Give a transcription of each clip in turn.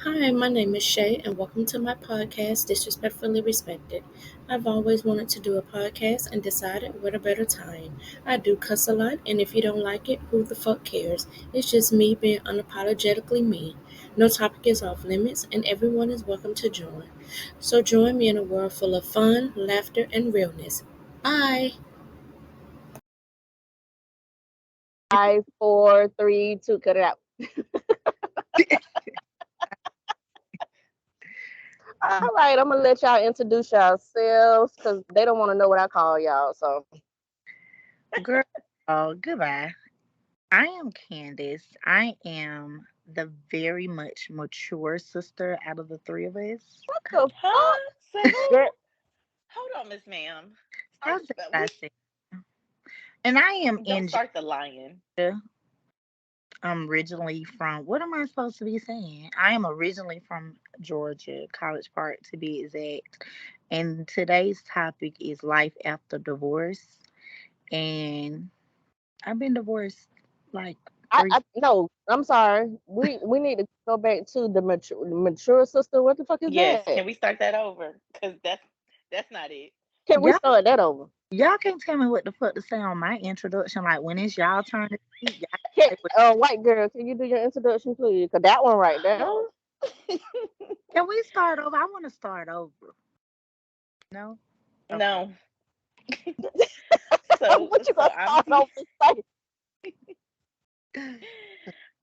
Hi, my name is Shay, and welcome to my podcast, Disrespectfully Respected. I've always wanted to do a podcast and decided what a better time. I do cuss a lot, and if you don't like it, who the fuck cares? It's just me being unapologetically me. No topic is off limits, and everyone is welcome to join. So join me in a world full of fun, laughter, and realness. Bye! 5, 4, 3, 2, cut it out. All right, I'm gonna let y'all introduce yourselves because they don't want to know what I call y'all. So Girl, goodbye. I am Candace. I am the very much mature sister out of the three of us. what the Huh? fuck, Say who? girl? Hold on, Miss Ma'am. Start I the said spell. I said. And I am Don't in start the lying. Georgia. I'm originally from, what am I supposed to be saying? I am originally from Georgia, College Park to be exact. And today's topic is life after divorce. And I've been divorced like three. I no, I'm sorry. We need to go back to the mature sister. What the fuck is Yes. that? Can we start that over? Because that's not it. Can we Y'all, start that over? y'all can't tell me what the fuck to say on my introduction. Like when it's y'all turn to speak, y'all Can, say what. white girl, can you do your introduction, please? Cause that one right there. Can we start over? I want to start over. No? Okay. No. So What you so gonna start over and say?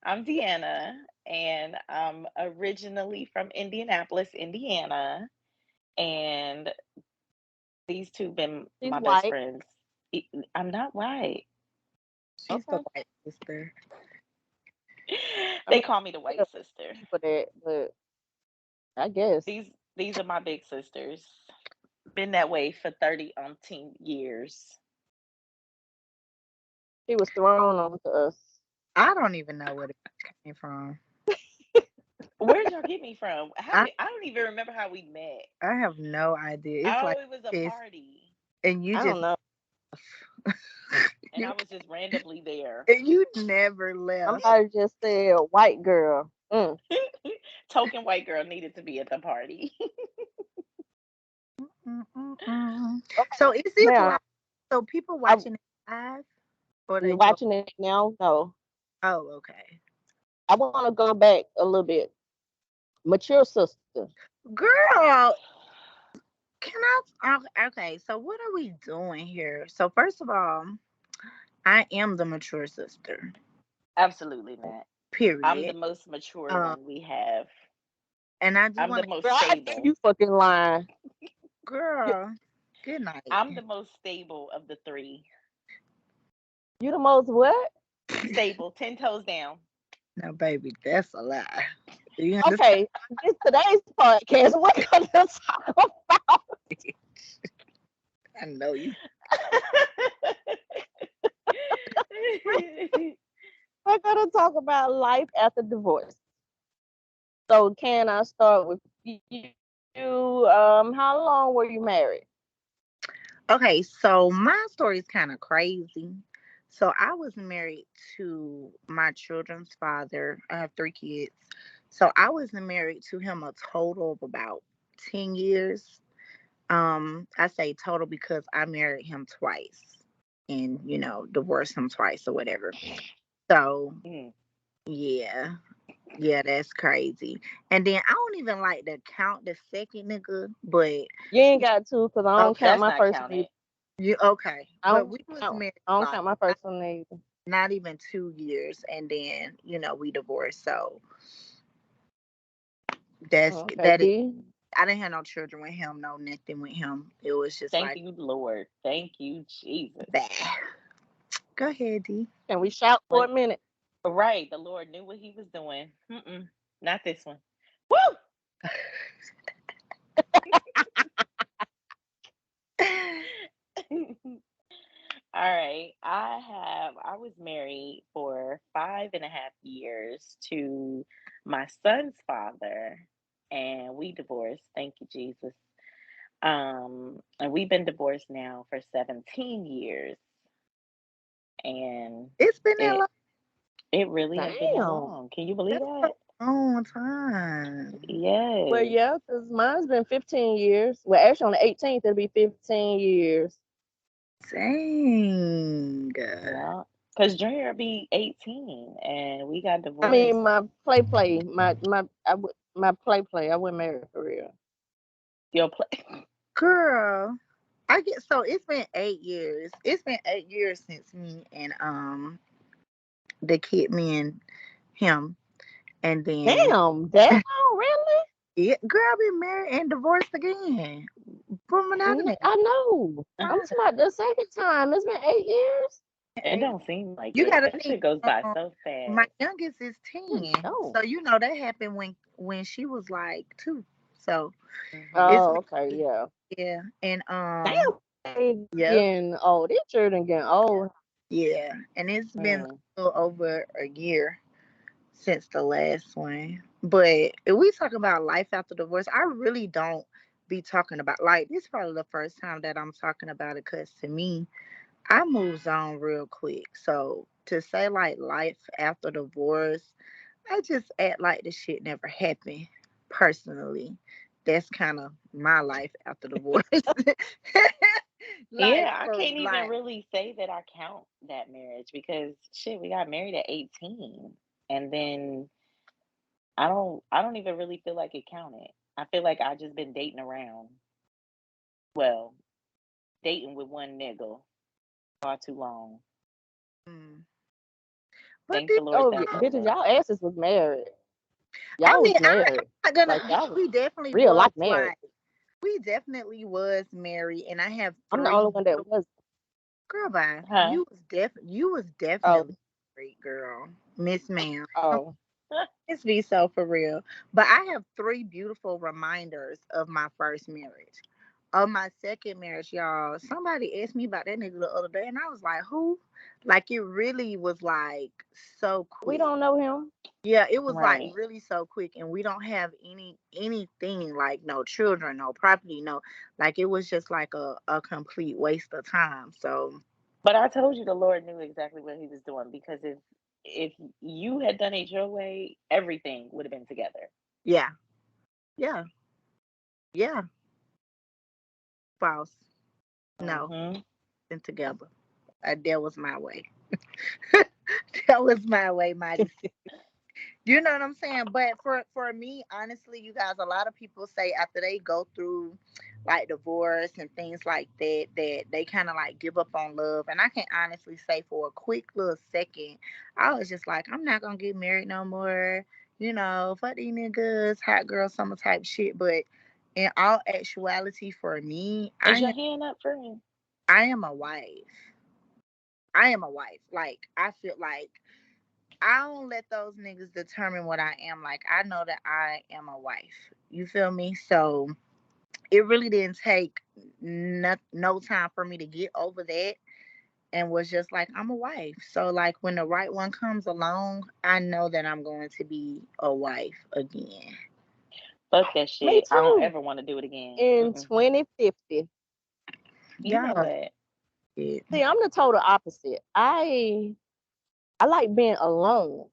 I'm Deanna, and I'm originally from Indianapolis, Indiana, and these two been She's my best white. friends. I'm not white. She's the Okay. white sister. I They mean, call me the there white sister. are people that, but I guess These are my big sisters. Been that way for 30 umpteen years. she was thrown onto us. I don't even know where it came from. Where'd y'all get me from? I I don't even remember how we met. I have no idea. It's Oh, like it was a this, party, and you I just don't know. and you I was just randomly there. you never left. Somebody just said white girl. Token white girl needed to be at the party. Mm-mm-mm. So Okay, is this now like so people I'm watching it live or they go? watching it now. No, Oh, okay. I want to go back a little bit. Mature sister. Girl, can okay, so what are we doing here? So first of all, I am the mature sister. Absolutely not. I'm the Period. most mature Um, one we have. and I just I'm want the to, Girl, most I know stable. you fucking lying. You, girl. Good night. I'm the most stable of the three. you the most what? Stable, 10 toes down. Now, baby, that's a lie. Do you understand? Okay, this today's podcast. We're gonna talk about. I know you. We're gonna talk about life after divorce. So, can I start with you? How long were you married? Okay, so my story is kind of crazy. So I was married to my children's father. I have three kids. So I was married to him a total of about 10 years. I say total because I married him twice and, divorced him twice or whatever. So, Mm. yeah. Yeah, that's crazy. And then I don't even like to count the second nigga, but You ain't got to, cause I don't count okay. That's my not first one counted. either. You okay. I But don't we was count. married I don't like count my first one either. not even 2 years and then, we divorced. So that's Okay, that is D. I didn't have no children with him, no nothing with him. It was just Thank like you, Lord. Thank you, Jesus. that. Go ahead, D. Can we shout for a Like, minute? right, the Lord knew what he was doing. Not this one. Woo! All right. I was married for 5.5 years to my son's father, and we divorced. Thank you, Jesus. And we've been divorced now for 17 years, and It's been that it long. it really has been that Damn. long. Can you believe That's that? a long time. Well, yeah, because mine's been 15 years. Well, actually, on the 18th, it'll be 15 years. Dang. Yeah. Because Junior will be 18 and we got I divorced. mean, my play. I wasn't married for real. Your play. Girl. I get so it's been 8 years. It's been 8 years since me and him. And then Damn, that long, really? yeah, girl been married and divorced again from another man. I know. I'm talking about the second time. It's been 8 years. It don't seem like You it. gotta That think. shit goes by so My fast. youngest is 10, Oh. so you know that happened when she was like 2. So it's Oh, okay, yeah. yeah, and Damn, they yep, getting old. These children getting old. yeah, and it's been Mm. a little over a year since the last one. But if we talk about life after divorce, I really don't be talking about like this. Is probably the first time that I'm talking about it because to me, I moves on real quick. So to say like life after divorce, I just act like the shit never happened. Personally, that's kind of my life after divorce. Like Yeah, I for can't even like, really say that I count that marriage because shit, we got married at 18. And then I don't even really feel like it counted. I feel like I just been dating around. Well, dating with one nigga far too long. mm. But Thank this, the Lord Oh, yeah. that's Bitches, over. y'all asses was married. I Y'all was mean, married. I'm not gonna. Like, y'all was We definitely real was life married. like, we definitely was married, and I have I'm the three. only one that was. Girl, bye. Huh? You was Oh, definitely married, girl, Miss Ma'am. oh. Let's be so for real. But I have three beautiful reminders of my first marriage. Of my second marriage, y'all, somebody asked me about that nigga the other day, and I was like, who? Like, it really was like so We quick. don't know him. Yeah, it was like Right. really so quick, and we don't have anything like no children, no property, no, like it was just like a complete waste of time. So, But I told you the Lord knew exactly what he was doing because if you had done it your way, everything would have been together. yeah, yeah, yeah, false. No, Mm-hmm. been together. That was my way. That was my way, my decision. You know what I'm saying? But for me, honestly, you guys, a lot of people say after they go through like divorce and things like that, that they kind of like give up on love. And I can honestly say for a quick little second, I was just like, I'm not gonna get married no more. You know, fuck these niggas, hot girl summer type shit. But in all actuality, for me, Is your hand up, friend? I am a wife. I am a wife. Like I feel like I don't let those niggas determine what I am. Like I know that I am a wife. You feel me? So it really didn't take no time for me to get over that and was just like I'm a wife. So like when the right one comes along, I know that I'm going to be a wife again. Fuck that Me shit. I don't too. ever want to do it again. In Mm-mm. 2050. You know Y'all what? shit. See, I'm the total opposite. I like being alone.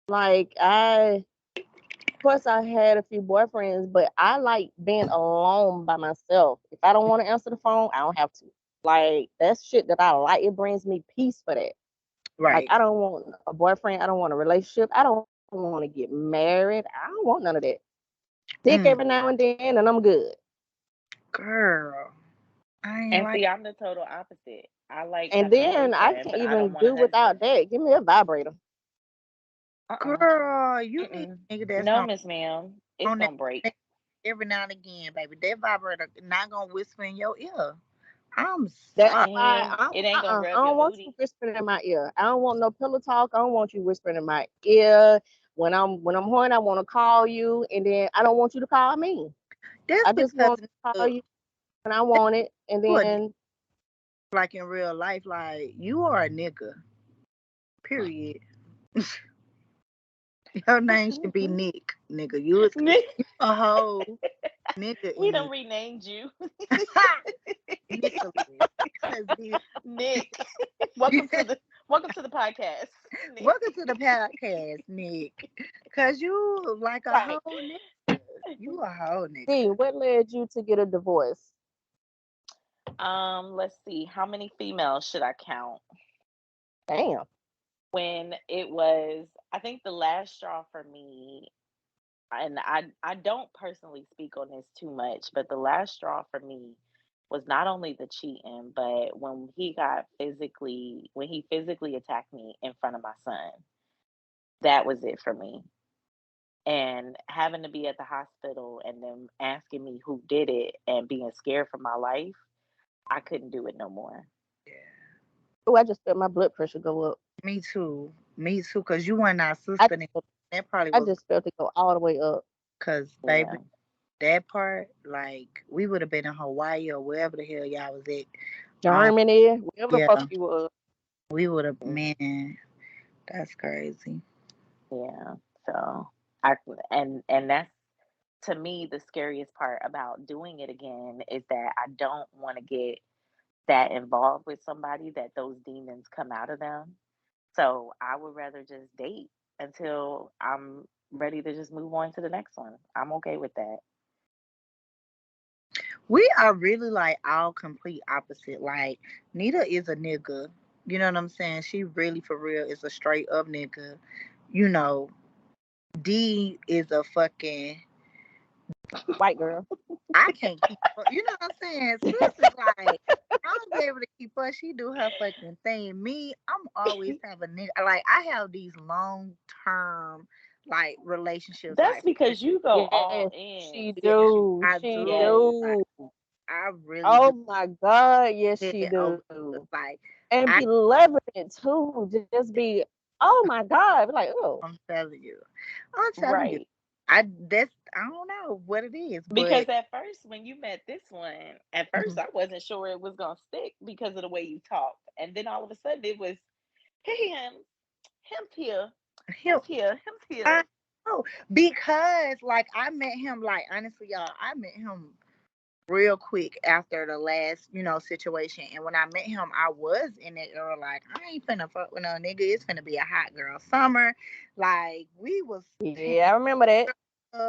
Like of course I had a few boyfriends, but I like being alone by myself. If I don't want to answer the phone, I don't have to. Like that's shit that I like. It brings me peace for that. Like Right. I don't want a boyfriend. I don't want a relationship. I don't want to get married. I don't want none of that. Dick every Mm, now and then, and I'm good. girl. I ain't And like see, I'm the total opposite. I like And having a then I boyfriend, can't but I don't even want a do without husband. that. Give me a vibrator. Uh-uh. girl, you need Mm-mm. a nigga that's No, gonna Miss Ma'am. It's on that gonna break. every now and again, baby. That vibrator not gonna whisper in your ear. I'm That's sorry. why And it ain't gonna I rub your don't want you booty. whispering in my ear. I don't want no pillow talk. I don't want you whispering in my ear. When I'm horny, I want to call you, and then I don't want you to call me. That's I just because want to call uh, you when I want it, and you a nigga, then like in real life, like you are a nigga. Period. Your name should be Nick, nigga. You is a whole nigga We in done it. renamed you. Nicholas. Cause Nick. this, Welcome to the podcast. Nick. welcome to the podcast, Nick. Cause you like a Right. whole nigga. You a whole nigga. D, what led you to get a divorce? Let's see. How many females should I count? Damn. When it was, I think the last straw for me, and I don't personally speak on this too much, but the last straw for me was not only the cheating, but when he physically attacked me in front of my son. That was it for me. And having to be at the hospital and them asking me who did it and being scared for my life, I couldn't do it no more. Yeah. Oh, I just felt my blood pressure go up. Me too. Me too. Cause you weren't our I sister. just, That probably I was just felt it go all the way up. cause baby, Yeah. that part, like we would have been in Hawaii or wherever the hell y'all was at. Um, Germany, wherever the yeah, fuck you was. we would have. Man, that's crazy. Yeah. So I and that's, to me, the scariest part about doing it again is that I don't want to get that involved with somebody that those demons come out of them. So I would rather just date until I'm ready to just move on to the next one. I'm okay with that. We are really like all complete opposite. Like Nita is a nigga. You know what I'm saying? She really for real is a straight up nigga. You know, D is a fucking White girl. I can't keep up. You know what I'm saying? Sis is like, I don't be able to keep up. She do her fucking thing. Me, I'm always have a nigga. Like, I have these long term, like, relationships. That's Like, because you go all Yes, in, she yeah, sis. do. I She do. Yes. Like, do. I really Oh do my God. Yes, it she over. do. Like, And I, be loving it too. Just be, oh my God. Be like, oh. I'm telling you. I'm telling you. Right. I don't know what it is, Because but at first, when you met this one, at first mhm, I wasn't sure it was gonna stick because of the way you talked, and then all of a sudden it was him, him here, him him, here, him I here. know. Because, like, I met him, like, honestly, y'all, I met him real quick after the last, situation. And when I met him, I was in that era like, I ain't finna fuck with no nigga. It's finna be a hot girl summer. Like we was Yeah, I remember that.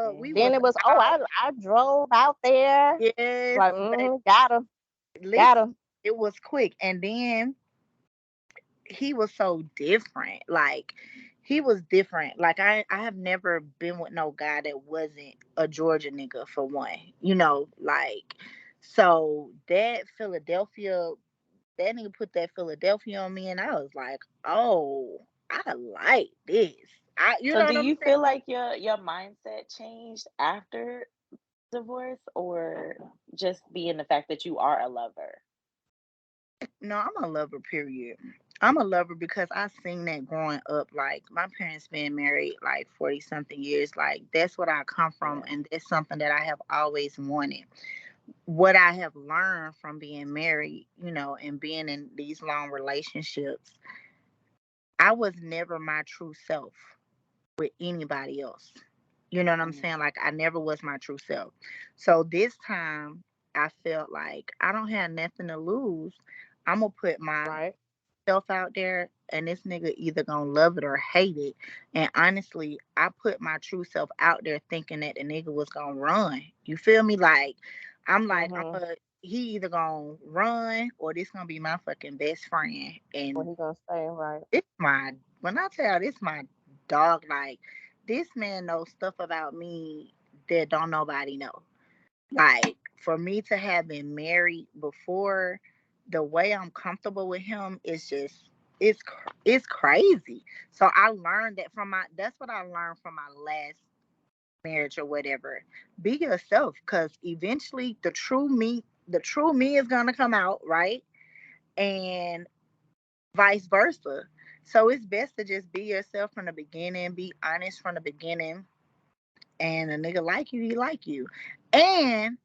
we Then was it was, oh, out. I drove out there. Yes, Like, baby. got her. Got Listen, her. it was quick. And then he was so different. Like he was different. Like I have never been with no guy that wasn't a Georgia nigga for one. Like so that Philadelphia that nigga put that Philadelphia on me and I was like, oh, I like this. You So know do what I'm you saying? feel like your mindset changed after divorce, or just being the fact that you are a lover? No, I'm a lover, period. I'm a lover because I seen that growing up. Like my parents been married like 40 something years. Like that's what I come from Yeah. and that's something that I have always wanted. What I have learned from being married, and being in these long relationships, I was never my true self with anybody else. You know what I'm Mm. saying? Like I never was my true self. So this time I felt like I don't have nothing to lose. I'm gonna put myself Right. out there and this nigga either gonna love it or hate it. And honestly, I put my true self out there thinking that the nigga was gonna run. You feel me? Like Mm-hmm. he either gonna run or this gonna be my fucking best friend. What And he gonna say, right? it's my when I tell this my dog, like this man knows stuff about me that don't nobody know. Like for me to have been married before, the way I'm comfortable with him is just it's crazy. So I learned that from my that's what I learned from my last marriage or whatever. Be yourself, because eventually the true me is gonna come out, right? And vice versa. So it's best to just be yourself from the beginning, be honest from the beginning, and a nigga like you, he like you. And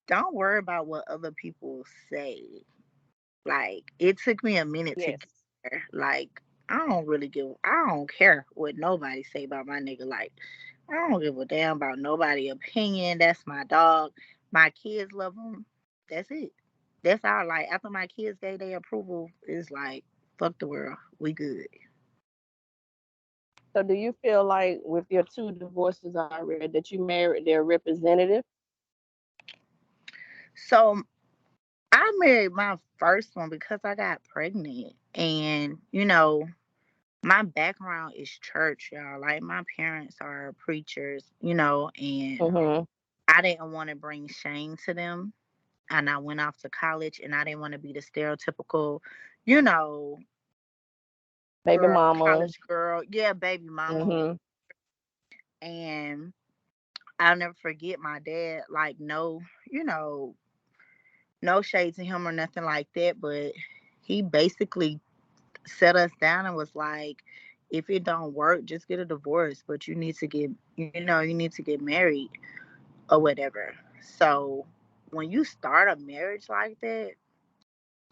don't worry about what other people say. Like it took me a minute to Yes. get there. Like I don't care what nobody say about my nigga. Like I don't give a damn about nobody opinion. That's my dog. My kids love him. That's it. That's all. Like after my kids gave their approval, it's like fuck the world. We good. So do you feel like with your two divorces already that you married their representative? So I married my first one because I got pregnant. And, my background is church, y'all. Like, my parents are preachers, and Mm-hmm. I didn't want to bring shame to them. And I went off to college and I didn't want to be the stereotypical, you know, Baby girl, mama. college girl. Yeah, baby mama. Mm-hmm. And I'll never forget my dad, like, no, you know, no shade to him or nothing like that, but he basically set us down and was like, if it don't work, just get a divorce, but you need to get married or whatever. So when you start a marriage like that,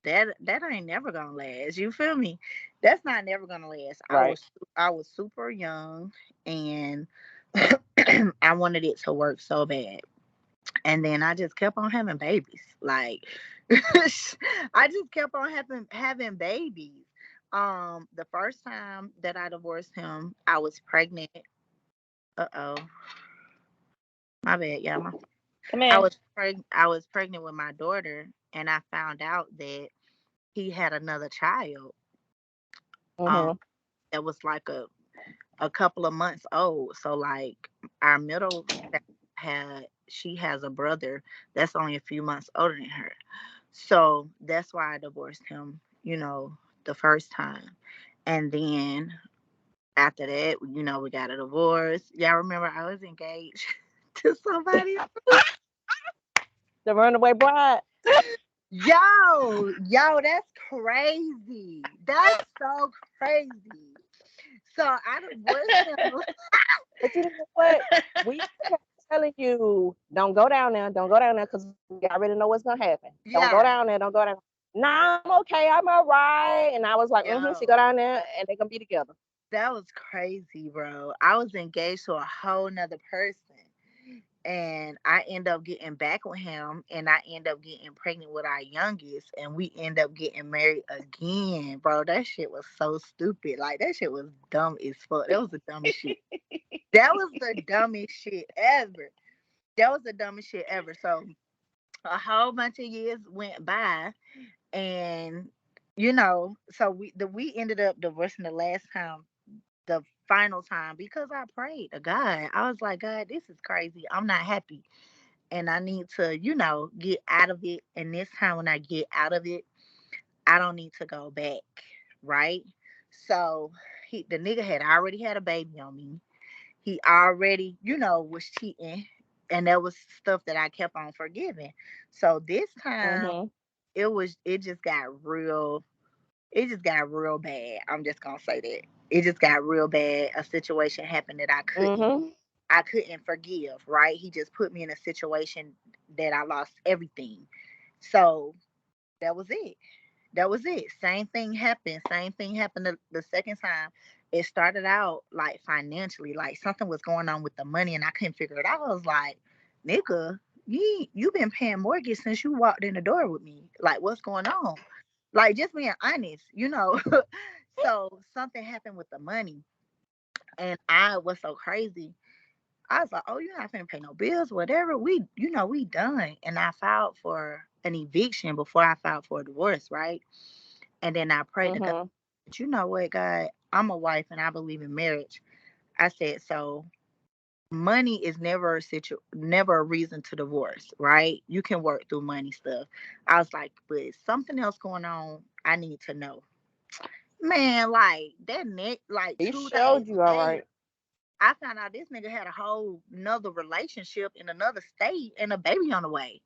that ain't never gonna last. You feel me? That's not never gonna last. Right. I was super young and I wanted it to work so bad. And then I just kept on having babies. Like I just kept on having babies. The first time that I divorced him, I was pregnant. Uh-oh. My bad, y'all. Come in. I was pregnant with my daughter and I found out that he had another child. Um Mm-hmm. that was like a couple of months old. So like our middle had she has a brother that's only a few months older than her. So that's why I divorced him, the first time. And then after that, we got a divorce. Y'all remember I was engaged to somebody? The runaway bride. Yo, that's crazy. That's so crazy. So I divorced him. But you know what? We kept telling you, don't go down there, don't go down there, because we already know what's gonna happen. Don't go Yeah, down there, don't go down. Nah, I'm okay, I'm all right. And I was like, she yo, go down there and they're gonna be together. that was crazy, bro. I was engaged to a whole nother person. And I end up getting back with him and I end up getting pregnant with our youngest and we end up getting married again. Bro, that shit was so stupid. Like that shit was dumb as fuck. That was the dumbest shit. That was the dumbest shit ever. That was the dumbest shit ever. So a whole bunch of years went by and so we ended up divorcing the last time, the final time, because I prayed to God. I was like, God, this is crazy. I'm not happy and I need to, get out of it. And this time when I get out of it, I don't need to go back, right? So the nigga had already had a baby on me. He already, was cheating, and that was stuff that I kept on forgiving. So this time Mm-hmm. it just got real. It just got real bad. I'm just gonna say that it just got real bad. A situation happened that Mm-hmm. I couldn't forgive, right? He just put me in a situation that I lost everything. So that was it. That was it. Same thing happened. Same thing happened the second time. It started out like financially, like something was going on with the money and I couldn't figure it out. I was like, nigga, you been paying mortgage since you walked in the door with me. Like, what's going on? Like, just being honest. So something happened with the money. And I was so crazy. I was like, oh, you're not finna pay no bills, whatever. We done. And I filed for an eviction before I filed for a divorce, right? And then I prayed to God, Mm-hmm. but you know what, God, I'm a wife and I believe in marriage. I said, so money is never a reason to divorce, right? You can work through money stuff. I was like, but something else going on, I need to know. Man, like that neck, like He 2 days showed you all later, right. I found out this nigga had a whole another relationship in another state and a baby on the way.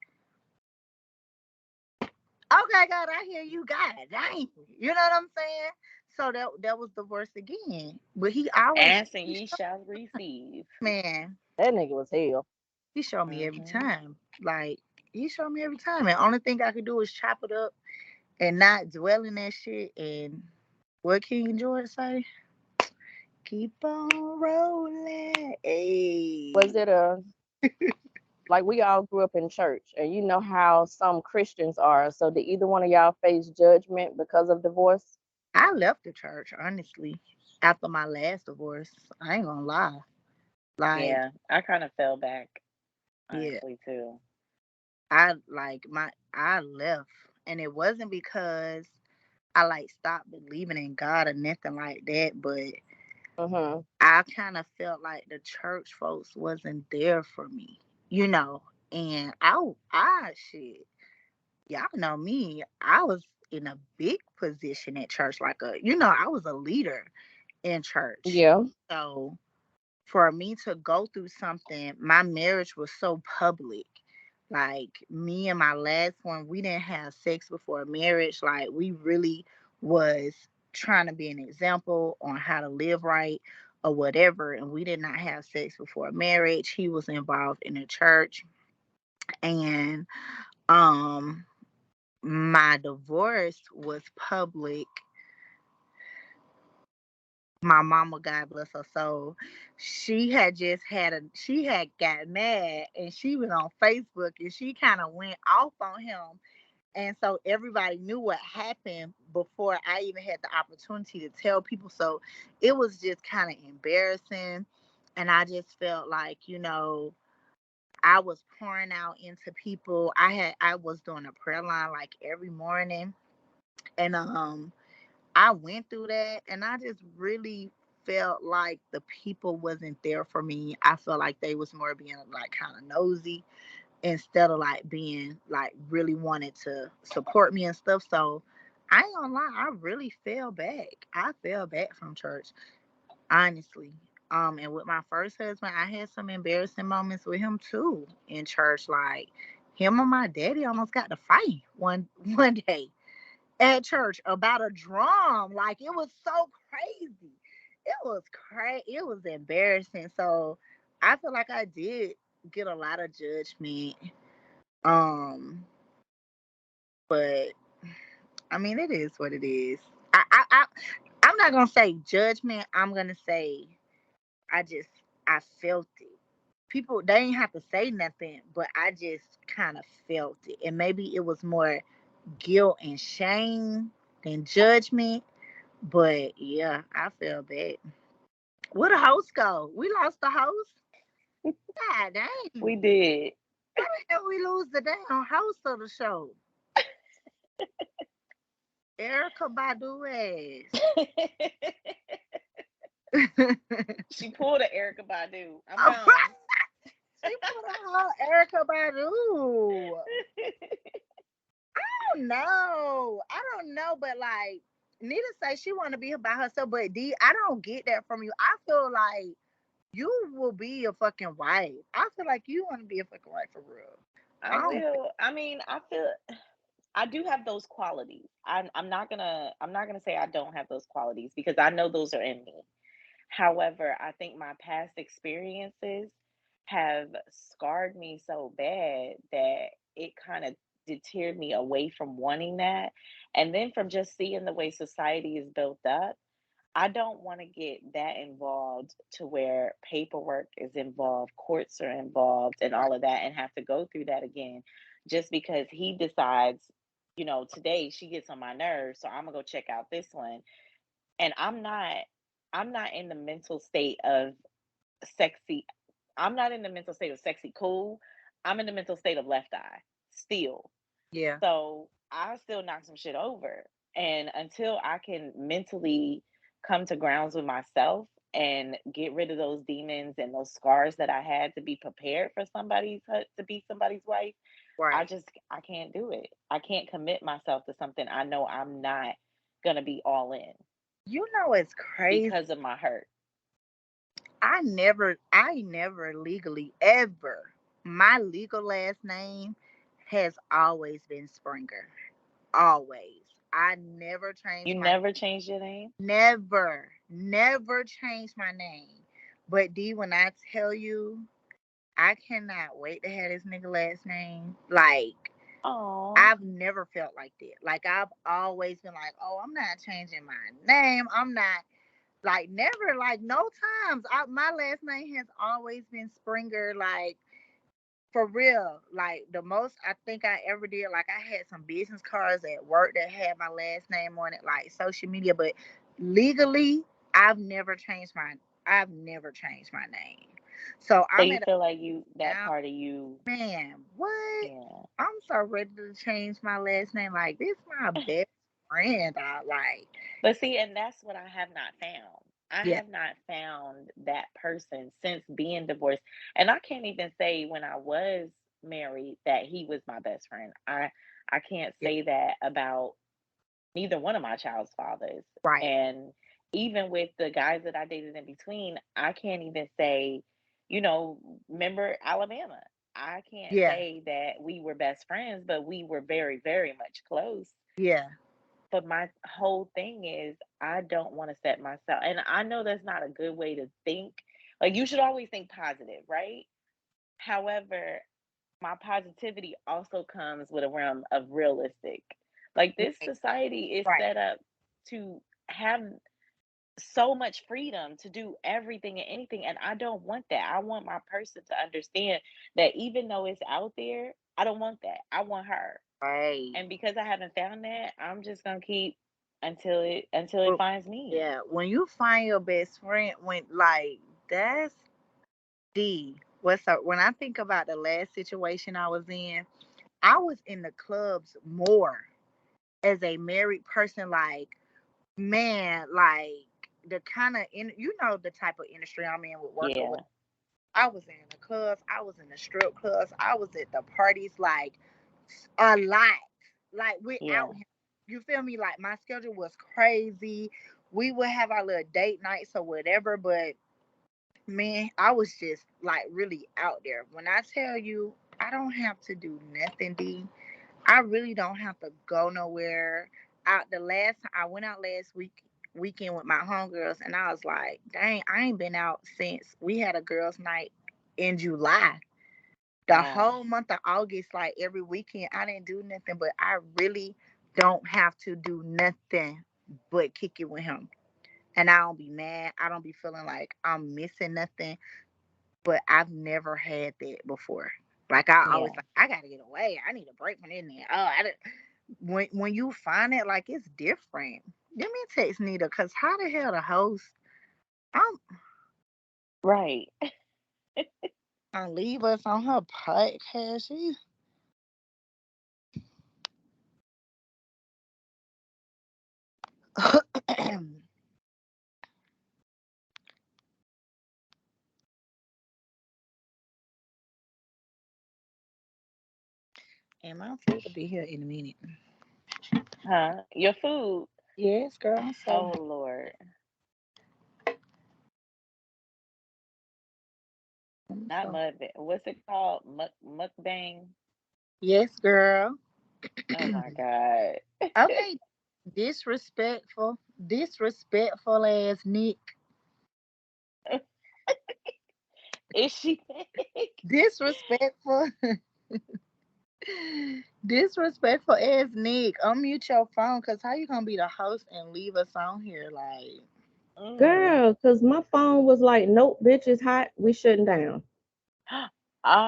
Okay, God, I hear you, God. Dang. You know what I'm saying? So that was the verse again. But he always Ask and ye shall receive. man, That nigga was hell. he showed me every Hmm. time. Like he showed me every time. And only thing I could do is chop it up and not dwell in that shit. And what King George say? Keep on rolling. Was Hey. it a like we all grew up in church and you know how some Christians are. So did either one of y'all face judgment because of divorce? I left the church, honestly. after my last divorce. I ain't gonna lie. Like, Yeah, I kind of fell back, yeah, honestly, too. I left, and it wasn't because I like stopped believing in God or nothing like that, but Mhm. I kind of felt like the church folks wasn't there for me, you know. And I shit, y'all know me. I was in a big position at church, I was a leader in church. Yeah. So for me to go through something, my marriage was so public. Like me and my last one, we didn't have sex before marriage. Like we really was trying to be an example on how to live right or whatever. And we did not have sex before marriage. He was involved in the church. And um my divorce was public. My mama, God bless her soul, she had got mad and she was on Facebook and she kind of went off on him. And so everybody knew what happened before I even had the opportunity to tell people. So it was just kind of embarrassing. And I just felt like, I was pouring out into people. I was doing a prayer line like every morning. And I went through that and I just really felt like the people wasn't there for me. I felt like they was more being like kind of nosy instead of like being like really wanted to support me and stuff. So I ain't gonna lie, I really fell back. I fell back from church, honestly. And with my first husband, I had some embarrassing moments with him too in church. Like him and my daddy almost got to fight one day at church about a drum. Like it was so crazy. It was crazy. It was embarrassing. So I feel like I did get a lot of judgment. Um, but I mean, it is what it is. I'm not gonna say judgment. I'm gonna say I just I felt it. People they ain't have to say nothing, but I just kind of felt it, and maybe it was more guilt and shame than judgment. But yeah, I feel bad. Where the host go? We lost the host. God We dang! did. How the hell we lose the damn host of the show? Erica Badu ass. She pulled a Erica Badu. I'm All gone. right. She put a whole Erica Badu. I don't know. I don't know, but like Nita say she want to be by herself, but D, I don't get that from you. I feel like you will be a fucking wife. I feel like you want to be a fucking wife for real. I I don't. will. I mean, I feel I do have those qualities. I'm not gonna say I don't have those qualities because I know those are in me. However, I think my past experiences have scarred me so bad that it kind of deterred me away from wanting that. And then from just seeing the way society is built up, I don't want to get that involved to where paperwork is involved, courts are involved, and all of that, and have to go through that again just because he decides, today she gets on my nerves, so I'm gonna go check out this one. And I'm not in the mental state of sexy. I'm not in the mental state of sexy cool. I'm in the mental state of left eye still. Yeah. So I still knock some shit over. And until I can mentally come to grounds with myself and get rid of those demons and those scars that I had to be prepared for to be somebody's wife, Right. I can't do it. I can't commit myself to something I know I'm not gonna be all in You know it's crazy. because of my hurt. I never legally ever. My legal last name has always been Springer. Always. I never changed You my never changed your name? never changed my name. But D, when I tell you, I cannot wait to have this nigga last name. Like Oh, I've never felt like that. Like I've always been like, oh, I'm not changing my name. I'm not like never like no times. My last name has always been Springer. Like for real. Like the most I think I ever did. Like I had some business cards at work that had my last name on it, like social media, but legally. I've never changed my name. So So I'm you at a feel like you that now, part of you, man, what? yeah. I'm so ready to change my last name. Like this my best friend. I like. But see, and that's what I have not found. I Yeah, have not found that person since being divorced. And I can't even say when I was married that he was my best friend. I can't yeah, say that about neither one of my child's fathers. right. And even with the guys that I dated in between, I can't even say, you know, remember Alabama. I can't Yeah, say that we were best friends, but we were very, very much close. yeah, But my whole thing is I don't want to set myself, and I know that's not a good way to think. Like you should always think positive, right? However, my positivity also comes with a realm of realistic. Like this right, society is right. set up to have so much freedom to do everything and anything, and I don't want that. I want my person to understand that even though it's out there, I don't want that. I want her. Right. And because I haven't found that, I'm just gonna keep until it Well, finds me. yeah, when you find your best friend, when like that's D. What's up? When I think about the last situation I was in, I was in the clubs more as a married person. Like, man, like the kind of the type of industry I'm in with working with. Yeah, I was in the clubs, I was in the strip clubs, I was at the parties, like a lot, like yeah, without him. You feel me? Like my schedule was crazy. We would have our little date nights or whatever, but man, I was just like really out there. When I tell you, I don't have to do nothing, D. I really don't have to go nowhere. Out the last time I went out last weekend with my homegirls, and I was like, dang, I ain't been out since we had a girls' night in July. The wow, whole month of August, like every weekend, I didn't do nothing, but I really don't have to do nothing but kick it with him. And I don't be mad. I don't be feeling like I'm missing nothing. But I've never had that before. Like I always yeah, like, I gotta get away. I need a break from in there. Oh, when you find it, like it's different. Give me a text, Nita, cause how the hell the host? I'm right. gonna leave us on her podcast. She's and my food will be here in a minute. Huh? Your food. Yes, girl. So Oh Lord, not so mud. What's it called? Mukbang. yes, girl. Oh my God. Okay, disrespectful ass Nick. Is she fake? Disrespectful. Disrespectful ass Nick. Unmute your phone, cause how you gonna be the host and leave us on here like Mm. Girl, cause my phone was like, nope, bitch, it's hot. We shutting down.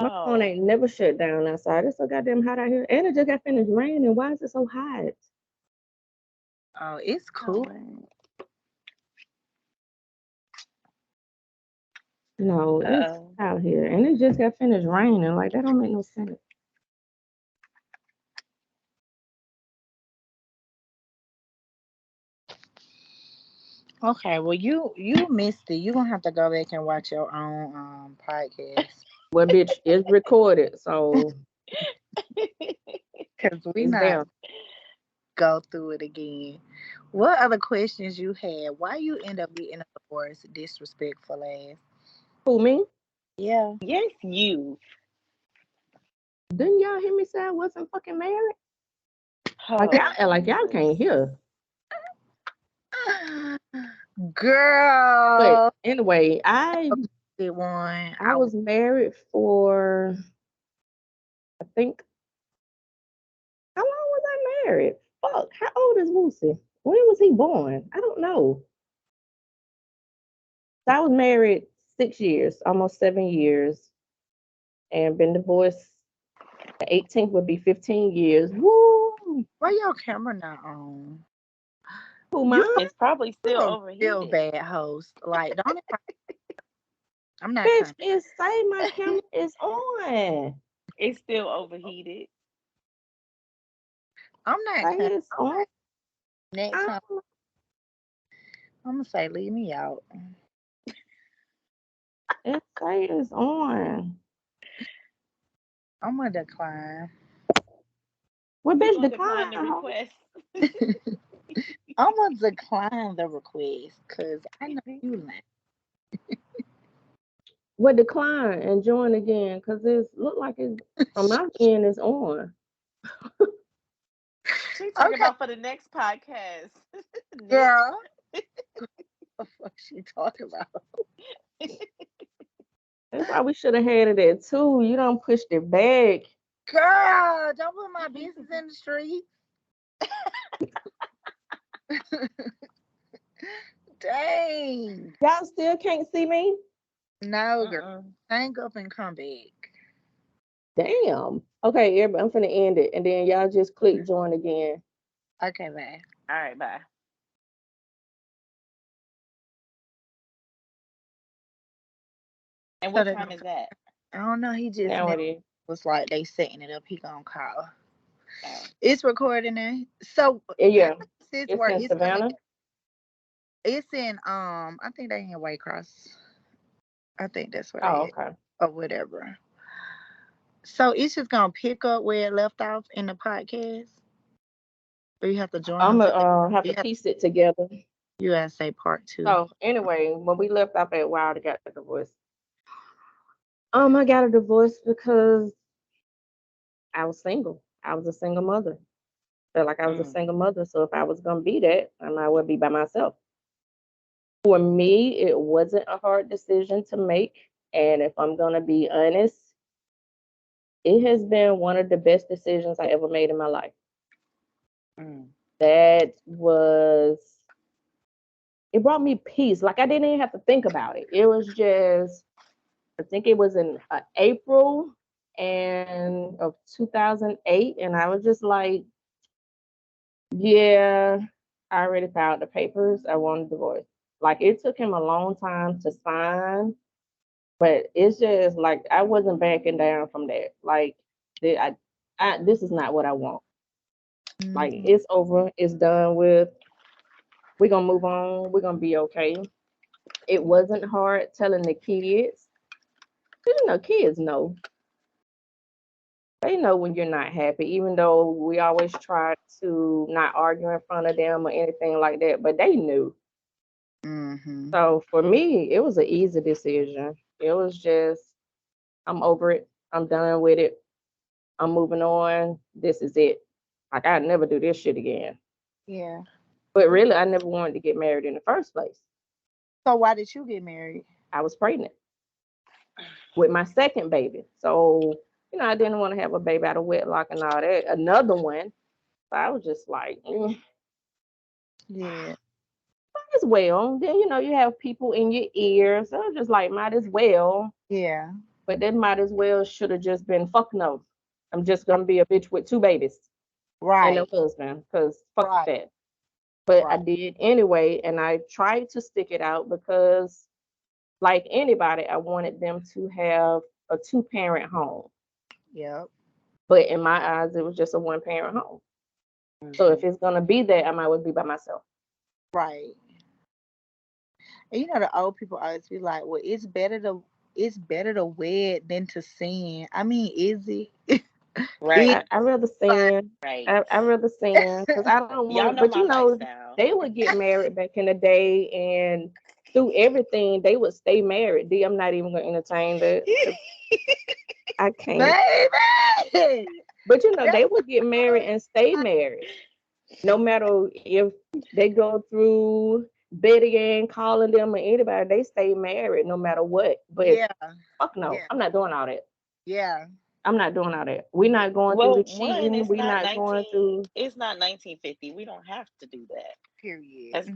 My phone Oh, ain't never shut down outside. It's so goddamn hot out here. And it just got finished raining. Why is it so hot? oh it's oh cool. man. No, it's Uh-oh. out here. And it just got finished raining. Like that don't make no sense. Okay, well you missed it. You gonna have to go back and watch your own podcast. Well, bitch, it's recorded, so Cause we it's not there. go through it again. What other questions you had? Why you end up getting a divorce? Disrespectful ass. Who me? Yeah. Yes, you. Didn't y'all hear me say I wasn't fucking married? Oh Like y'all Jesus. can't hear. But Girl. anyway, I It one. I was married for I think how long was I married? Fuck, how old is Woosie? When was he born? I don't know. So I was married 6 years, almost 7 years, and been divorced. The 18th would be 15 years. Woo! Why your camera not on? Who, You mine? It's probably still a real overheated. bad host. Like, don't I'm not Bitch, coming. it say my camera is on. It's still overheated. I'm not Say coming. it's on. Next I time I'm gonna say leave me out. It say it's on. I'm gonna decline. Well, You bitch, gonna decline decline. the Ho. request? I'm gonna decline the request because I know you lying. Well, decline and join again, cause it look like it's from my end is on. She talking Okay, about for the next podcast. Nick. girl. What the fuck she talking about? That's why we should have had it at 2. You don't push it back. Girl, don't put my business in the street. Dang. Y'all still can't see me? No, girl. Mm-mm. Hang up and come back. Damn. Okay, everybody, I'm finna end it, and then y'all just click join again. Okay, bye. All right, bye. And So what time is that? I don't know. He just Now it is. was like they setting it up. He gonna call. Oh. It's recording now. So Yeah, this it's work. in Savannah. It's in I think they in Waycross. I think that's where Oh, they okay. or whatever. So it's just gonna pick up where it left off in the podcast. Or you have to join I'm them. gonna have You to have piece it together. you gotta say part 2. So anyway, when we left off at Wild, I got a divorce. I got a divorce because I was single. I was a single mother. Felt like I was a Mm. single mother. So if I was gonna be that, I might well be by myself. For me, it wasn't a hard decision to make. And if I'm gonna be honest, it has been one of the best decisions I ever made in my life. Mm. That was it brought me peace. Like I didn't even have to think about it. It was just I think it was in April and of 2008, and I was just like, yeah, I already filed the papers. I want a divorce. Like it took him a long time to sign, but it's just like I wasn't backing down from that. Like this is not what I want. Like Mm-hmm. it's over. It's done with. We're gonna move on. We're gonna be okay. It wasn't hard telling the kids. Kids know. They know when you're not happy, even though we always try to not argue in front of them or anything like that, but they knew. Mm-hmm. So for me, it was an easy decision. It was just, I'm over it. I'm done with it. I'm moving on. This is it. Like, I'd never do this shit again. Yeah. But really, I never wanted to get married in the first place. So why did you get married? I was pregnant with my second baby. So, I didn't want to have a baby out of wedlock and all that. Another one. So I was just like, Yeah. might as well. Then you have people in your ears. So I was just like, might as well. Yeah. But that might as well should have just been fuck no. I'm just gonna be a bitch with 2 babies and Right. a husband, because fuck Right. that. But I Right. did anyway, and I tried to stick it out because, like anybody, I wanted them to have a 2-parent home. Yep. But in my eyes, it was just a 1-parent home. So if Mhm. it's gonna be that, I might well be by myself. Right. And the old people always be like, "Well, it's better to wed than to sin." I mean, is it? It Right. I rather like sin. Right. I rather sin because I don't Y'all want. know But my lifestyle. they would get married back in the day, and through everything, they would stay married. D, I'm not even gonna entertain that. I can't. baby. But they would get married and stay married, no matter if they go through Betty Ann calling them or anybody. They stay married no matter what. But Yeah. fuck no, Yeah. I'm not doing all that. Yeah. I'm not doing all that. We're not going through Well, the one, cheating. it's We're not not going 19. through. It's not 1950. We don't have to do that. Period. That's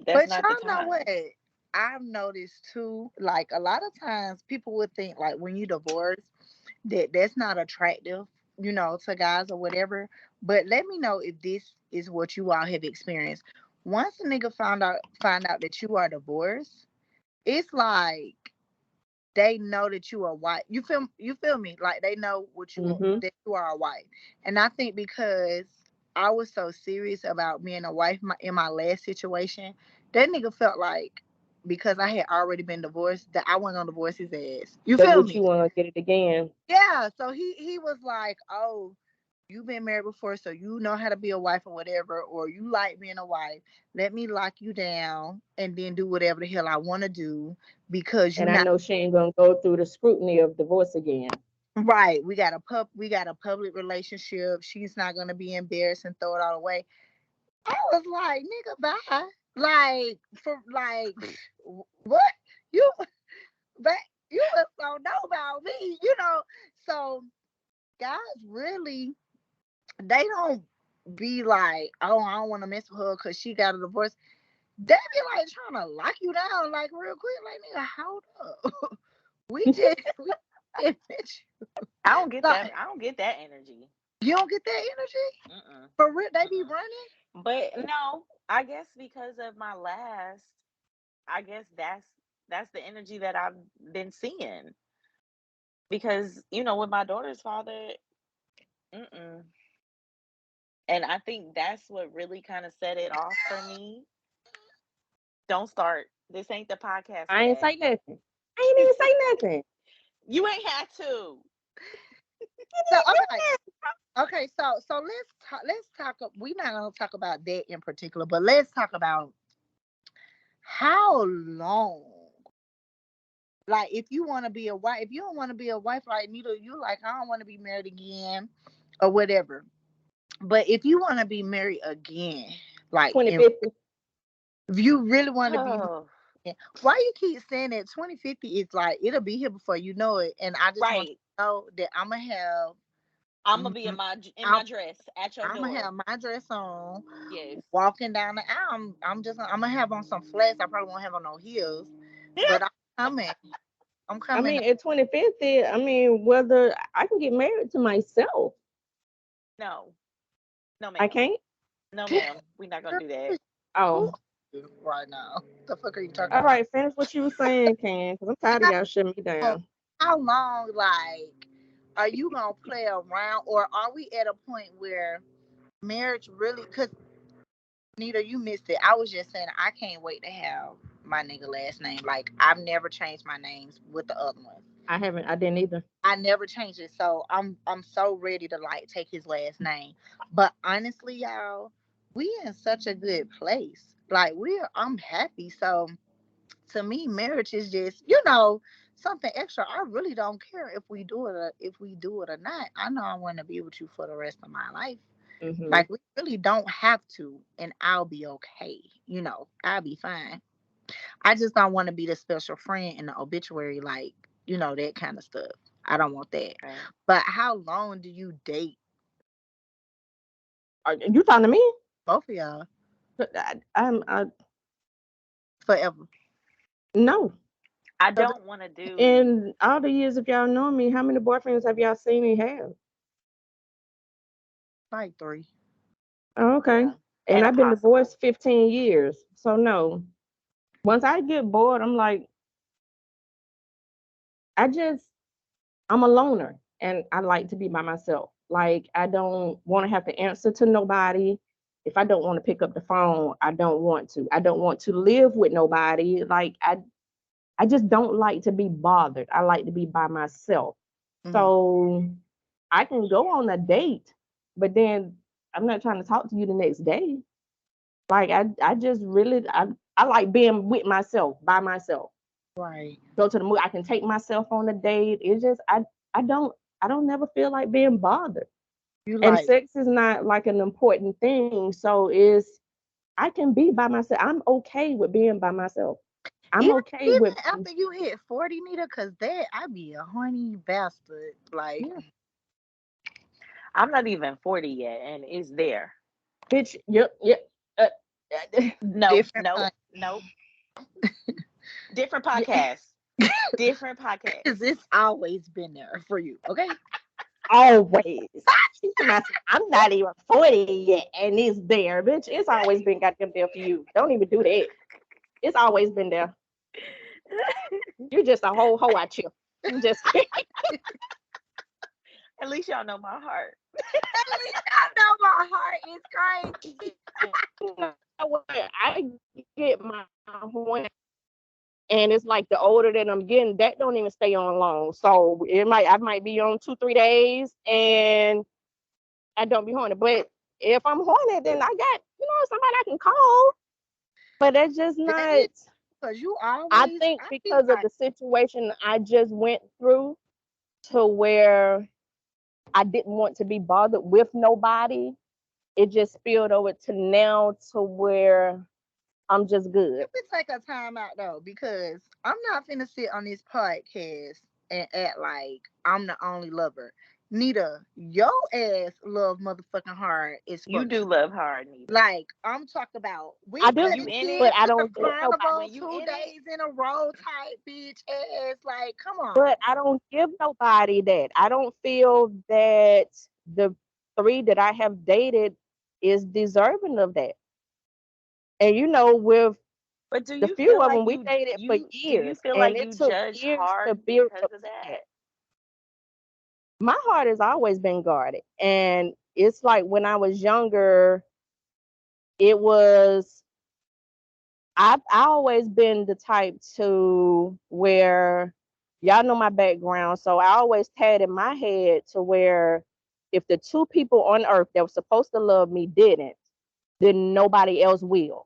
But not the y'all know what? time. I've noticed too, like a lot of times people would think like when you divorce that's not attractive, to guys or whatever. But let me know if this is what you all have experienced. once a nigga find out that you are divorced, it's like they know that you are white. You feel me? Like they know Mm-hmm. that you are a wife. And I think because I was so serious about being a wife in my last situation, that nigga felt like because I had already been divorced that I wasn't gonna divorce his ass. You That feel what me? you want to get it again. Yeah. So he was like, oh, you've been married before, so you know how to be a wife or whatever, or you like being a wife. Let me lock you down and then do whatever the hell I want to do because you And I not know she ain't gonna go through the scrutiny of divorce again. right. We got a public relationship. She's not gonna be embarrassed and throw it all away. I was like, nigga, bye. Like for like what you but you just don't know about me, you know. So guys really they don't be like, oh, I don't want to mess with her because she got a divorce. They be like trying to lock you down like real quick. Like, nigga, hold up. we just met you. I don't get that. Like, I don't get that energy. you don't get that energy? Mm-mm. For real, they be Mm-mm. running? But no, I guess because of my last, I guess that's the energy that I've been seeing. Because with my daughter's father, mm-mm. And I think that's what really kind of set it off for me. Don't start. This ain't the podcast for I ain't that. say nothing. I ain't even say nothing. You ain't had to. So okay, so let's talk. We're not gonna talk about that in particular, but let's talk about how long. Like, if you want to be a wife, if you don't want to be a wife, like neither you, like I don't want to be married again, or whatever. But if you want to be married again, like, 2050. if you really want to be, Oh, why you keep saying that 2050 is like it'll be here before you know it, and I just want right. to know that I'm gonna have. I'm gonna be mm, in I'm, my dress at your I'm gonna door. have my dress on, Yes. walking down the aisle. I'm gonna have on some flats. I probably won't have on no heels, but I'm coming. I'm I coming. mean, at 2050, I mean, whether I can get married to myself, No. No, I ma'am. can't. No, ma'am. We're not gonna do that. Who Oh, right now? The fuck are you talking all about? right. Finish what you were saying, Ken, because I'm tired of y'all shutting me How down. how long, like, are you gonna play around, or are we at a point where marriage really? Because Nita, you missed it. I was just saying I can't wait to have my nigga last name. Like, I've never changed my names with the other one. I haven't. I didn't either. I never changed it, so I'm so ready to like take his last name. But honestly, y'all, we in such a good place. Like, I'm happy. So to me, marriage is just, something extra. I really don't care if we do it or not. I know I want to be with you for the rest of my life. Hmm. Like, we really don't have to, and I'll be okay. I'll be fine. I just don't want to be the special friend in the obituary, like, that kind of stuff. I don't want that. Okay. But how long do you date Are you talking to me? both of y'all? I Forever. no. I So don't want to do. In all the years of y'all knowing me, how many boyfriends have y'all seen me have? like three. Oh, okay. Yeah. And And I've been possible. divorced 15 years. So no. Once I get bored, I'm like, I just I'm a loner and I like to be by myself. Like I don't want to have to answer to nobody. If I don't want to pick up the phone, I don't want to. I don't want to live with nobody. Like I just don't like to be bothered. I like to be by myself. Hmm. So I can go on a date, but then I'm not trying to talk to you the next day. Like I just really I like being with myself, by myself. Right. Go to the movie. I can take myself on a date. It's just I don't I don't never feel like being bothered. You And like, sex is not like an important thing. So is I can be by myself. I'm okay with being by myself. I'm even okay even with after you hit 40, Nita, cause that I be a horny bastard. Like, yeah, I'm not even 40 yet, and it's there. bitch. Yep, yep. Uh, Nope, different nope, kind. nope. Different yeah. podcast. Different podcast. Cause it's always been there for you. Okay. Always. She said, I'm not even 40 yet, and it's there, bitch. It's always been goddamn there for you. Don't even do that. It's always been there. You're just a whole hoe out you. I'm just At least y'all know my heart. At least I know my heart is crazy. I get my when, and it's like the older that I'm getting, that don't even stay on long. So I might be on 2-3 days, and I don't be horny. But if I'm horny, then I got somebody I can call. But that's just That not. is because you I always. think I feel because of like the situation I just went through, to where I didn't want to be bothered with nobody. It just spilled over to now to where I'm just good. let me take a time out though, because I'm not finna sit on this podcast and act like I'm the only lover. Nita, your ass love motherfucking hard as You fuck. do love hard, Nita. Like I'm talking about, we I When do, took you the in but it, kids I to the don't give nobody. carnival when you two in it, days in a row type bitch ass. Like, come on. But I don't give nobody that. I don't feel that the three that I have dated is deserving of that. And with but do the you few feel of like them, we dated for do you years, feel and like it you took judge years to hard build because up of to that? that. My heart has always been guarded, and it's like when I was younger, it was. I always been the type to where y'all know my background, so I always had in my head to where if the two people on earth that were supposed to love me didn't, then nobody else will.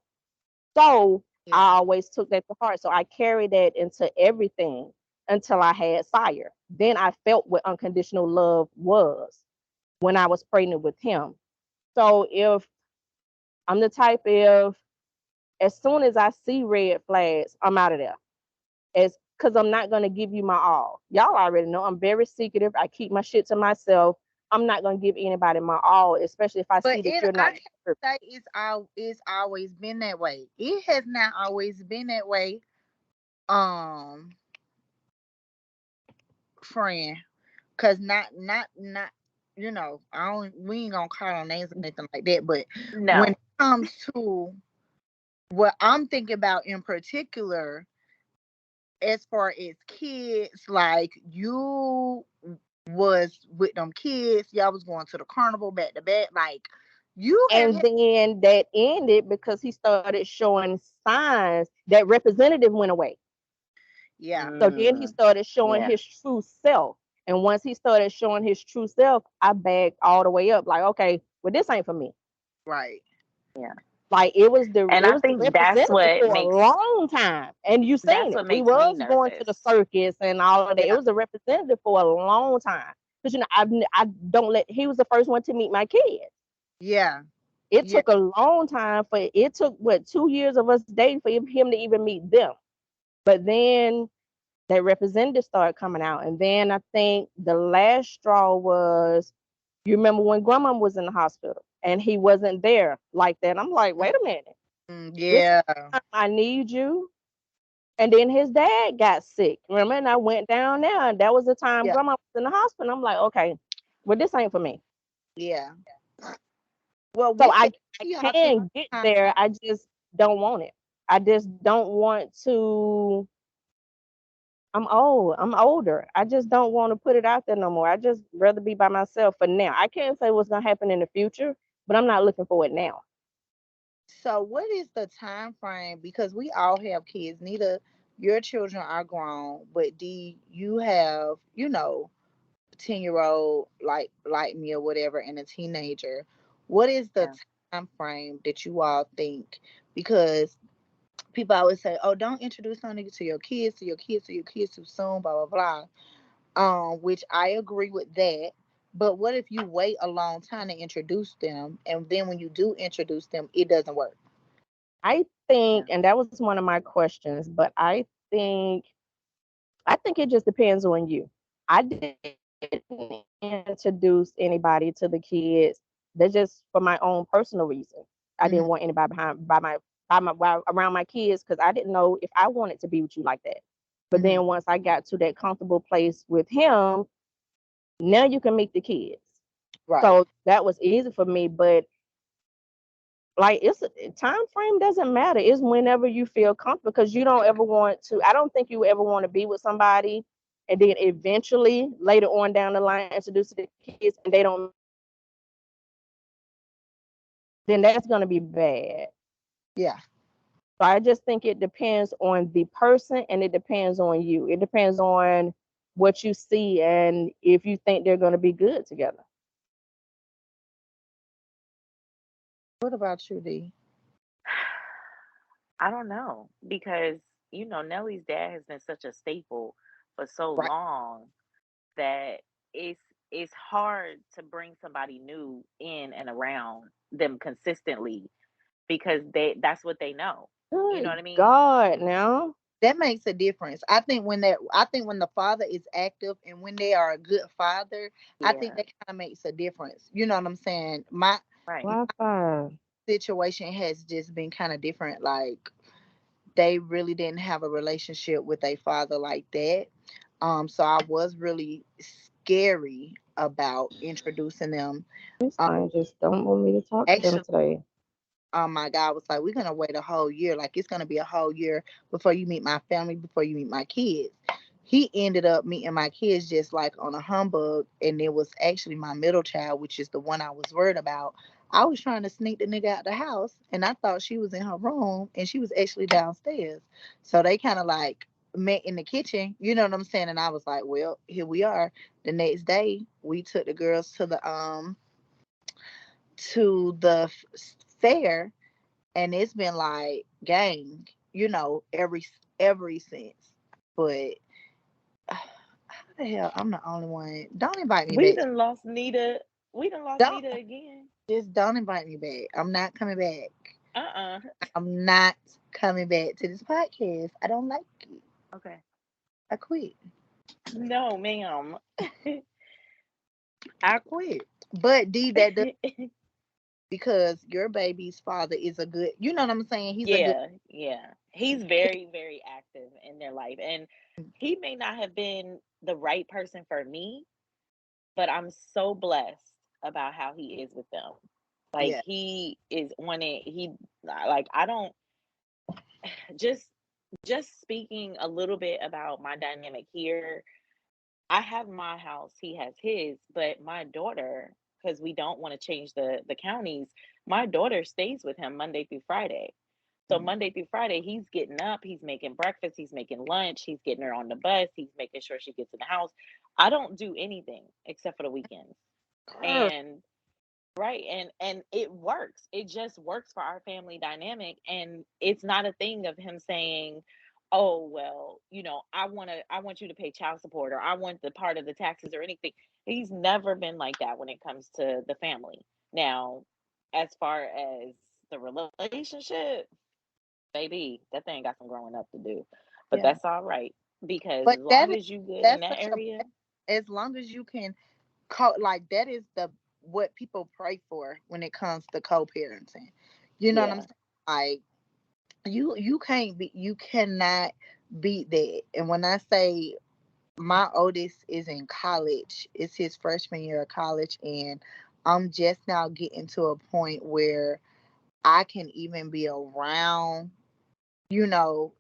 So Yeah. I always took that to heart. So I carried that into everything until I had Sire. Then I felt what unconditional love was when I was pregnant with him. So if I'm the type of, as soon as I see red flags, I'm out of there. As because I'm not gonna give you my all. Y'all already know I'm very secretive. I keep my shit to myself. I'm not gonna give anybody my all, especially if I But see that you're I not. can't say it's always been that way. It has not always been that way. Um, friend, cause not I don't we ain't gonna call on names or anything like that. But when No. it comes to what I'm thinking about in particular, as far as kids, like you was with them kids, y'all was going to the carnival back to back, like you have And had, then that ended because he started showing signs that representative went away. yeah, So then he Mm, started showing yeah. his true self. And once he started showing his true self, I bagged all the way up. Like, okay, well, this ain't for me. right, Yeah. Like And it I was the think representative for a long time. And you seen that's it. what We makes me was going to the nervous. circus and all of that. It yeah, was a representative for a long time. Because I don't let he was the first one to meet my kids. yeah, It yeah, took a long time for it took what 2 years of us dating for him to even meet them. But then that representative started coming out. And then I think the last straw was, you remember when grandma was in the hospital and he wasn't there like that. I'm like, wait a minute. This yeah, time I need you. And then his dad got sick. Remember? And I went down there, and that was the time yeah, grandma was in the hospital. I'm like, okay, well, this ain't for me. yeah. Well, So we can I see y'all can get there. I just don't want it. I just don't want to. I'm old. I'm older. I just don't want to put it out there no more. I just rather be by myself for now. I can't say what's gonna happen in the future, but I'm not looking for it now. So, what is the time frame? Because we all have kids. Neither your children are grown, but you have 10-year-old like me or whatever, and a teenager. What is the Yeah. time frame that you all think? Because people always say, "Oh, don't introduce something to your kids, to your kids too soon." Blah blah blah. Which I agree with that. But what if you wait a long time to introduce them, and then when you do introduce them, it doesn't work? I Yeah. think, and that was one of my questions, but think I think it just depends on you. I didn't introduce anybody to the kids. That's just for my own personal reason. I Mhm. didn't want anybody around my kids because I didn't know if I wanted to be with you like that. But Mhm. then once I got to that comfortable place with him, Now you can meet the kids. Right. So that was easy for me, but like it's a time frame doesn't matter. It's whenever you feel comfortable because you don't ever want to. I don't think you ever want to be with somebody and then eventually later on down the line introduce to the kids and they don't. Then that's gonna be bad. Yeah. So I just think it depends on the person and it depends on you. It depends on what you see and if you think they're gonna be good together. What about you, D? I don't know because Nellie's dad has been such a staple for so Right. long that it's it's hard to bring somebody new in and around them consistently because that's what they know. You know what Good I mean? God, now. That makes a difference. I think when the father is active and when they are a good father, I think Yeah, that kind of makes a difference. You know what I'm saying? My right. Wi-Fi. situation has just been kind of different. Like they really didn't have a relationship with a father like that. So I was really scary about introducing them. This Um, thing just don't want me to talk to them actually, today. my guy was like, "We're gonna wait a whole year. Like it's gonna be a whole year before you meet my family, before you meet my kids." He ended up meeting my kids just like on a humbug, and it was actually my middle child, which is the one I was worried about. I was trying to sneak the nigga out the house, and I thought she was in her room, and she was actually downstairs. So they kind of like met in the kitchen, you know what I'm saying? And I was like, "Well, here we are." The next day, we took the girls to the fair, and it's been like gang, every since. But how the hell I'm the only one? Don't invite me We back. done lost Nita. We done lost Don't Nita again. just don't invite me back. I'm not coming back. Uh-uh. I'm not coming back to this podcast. I don't like it. Okay. I quit. No, ma'am. I quit. But D, that does because your baby's father is a good. You know what I'm saying? He's a good. Yeah, yeah. He's very, very active in their life. And he may not have been the right person for me, but I'm so blessed about how he is with them. Like Yeah. he is on it. Like I don't just speaking a little bit about my dynamic here. I have my house, he has his, but my daughter, because we don't want to change the counties, my daughter stays with him Monday through Friday. So Mm. Monday through Friday, he's getting up, he's making breakfast, he's making lunch, he's getting her on the bus, he's making sure she gets in the house. I don't do anything except for the weekends. Girl, And right, and it works. It just works for our family dynamic, and it's not a thing of him saying, "Oh, well, I want you to pay child support or I want the part of the taxes or anything." He's never been like that when it comes to the family. Now, as far as the relationship, baby, that thing got some growing up to do. But yeah. that's all right because But as long as you good in that's that such a area, as long as you can like that is the what people pray for when it comes to co-parenting. You know what I'm yeah. saying? Like you cannot beat that. And when I say my oldest is in college, it's his freshman year of college, and I'm just now getting to a point where I can even be around, you know,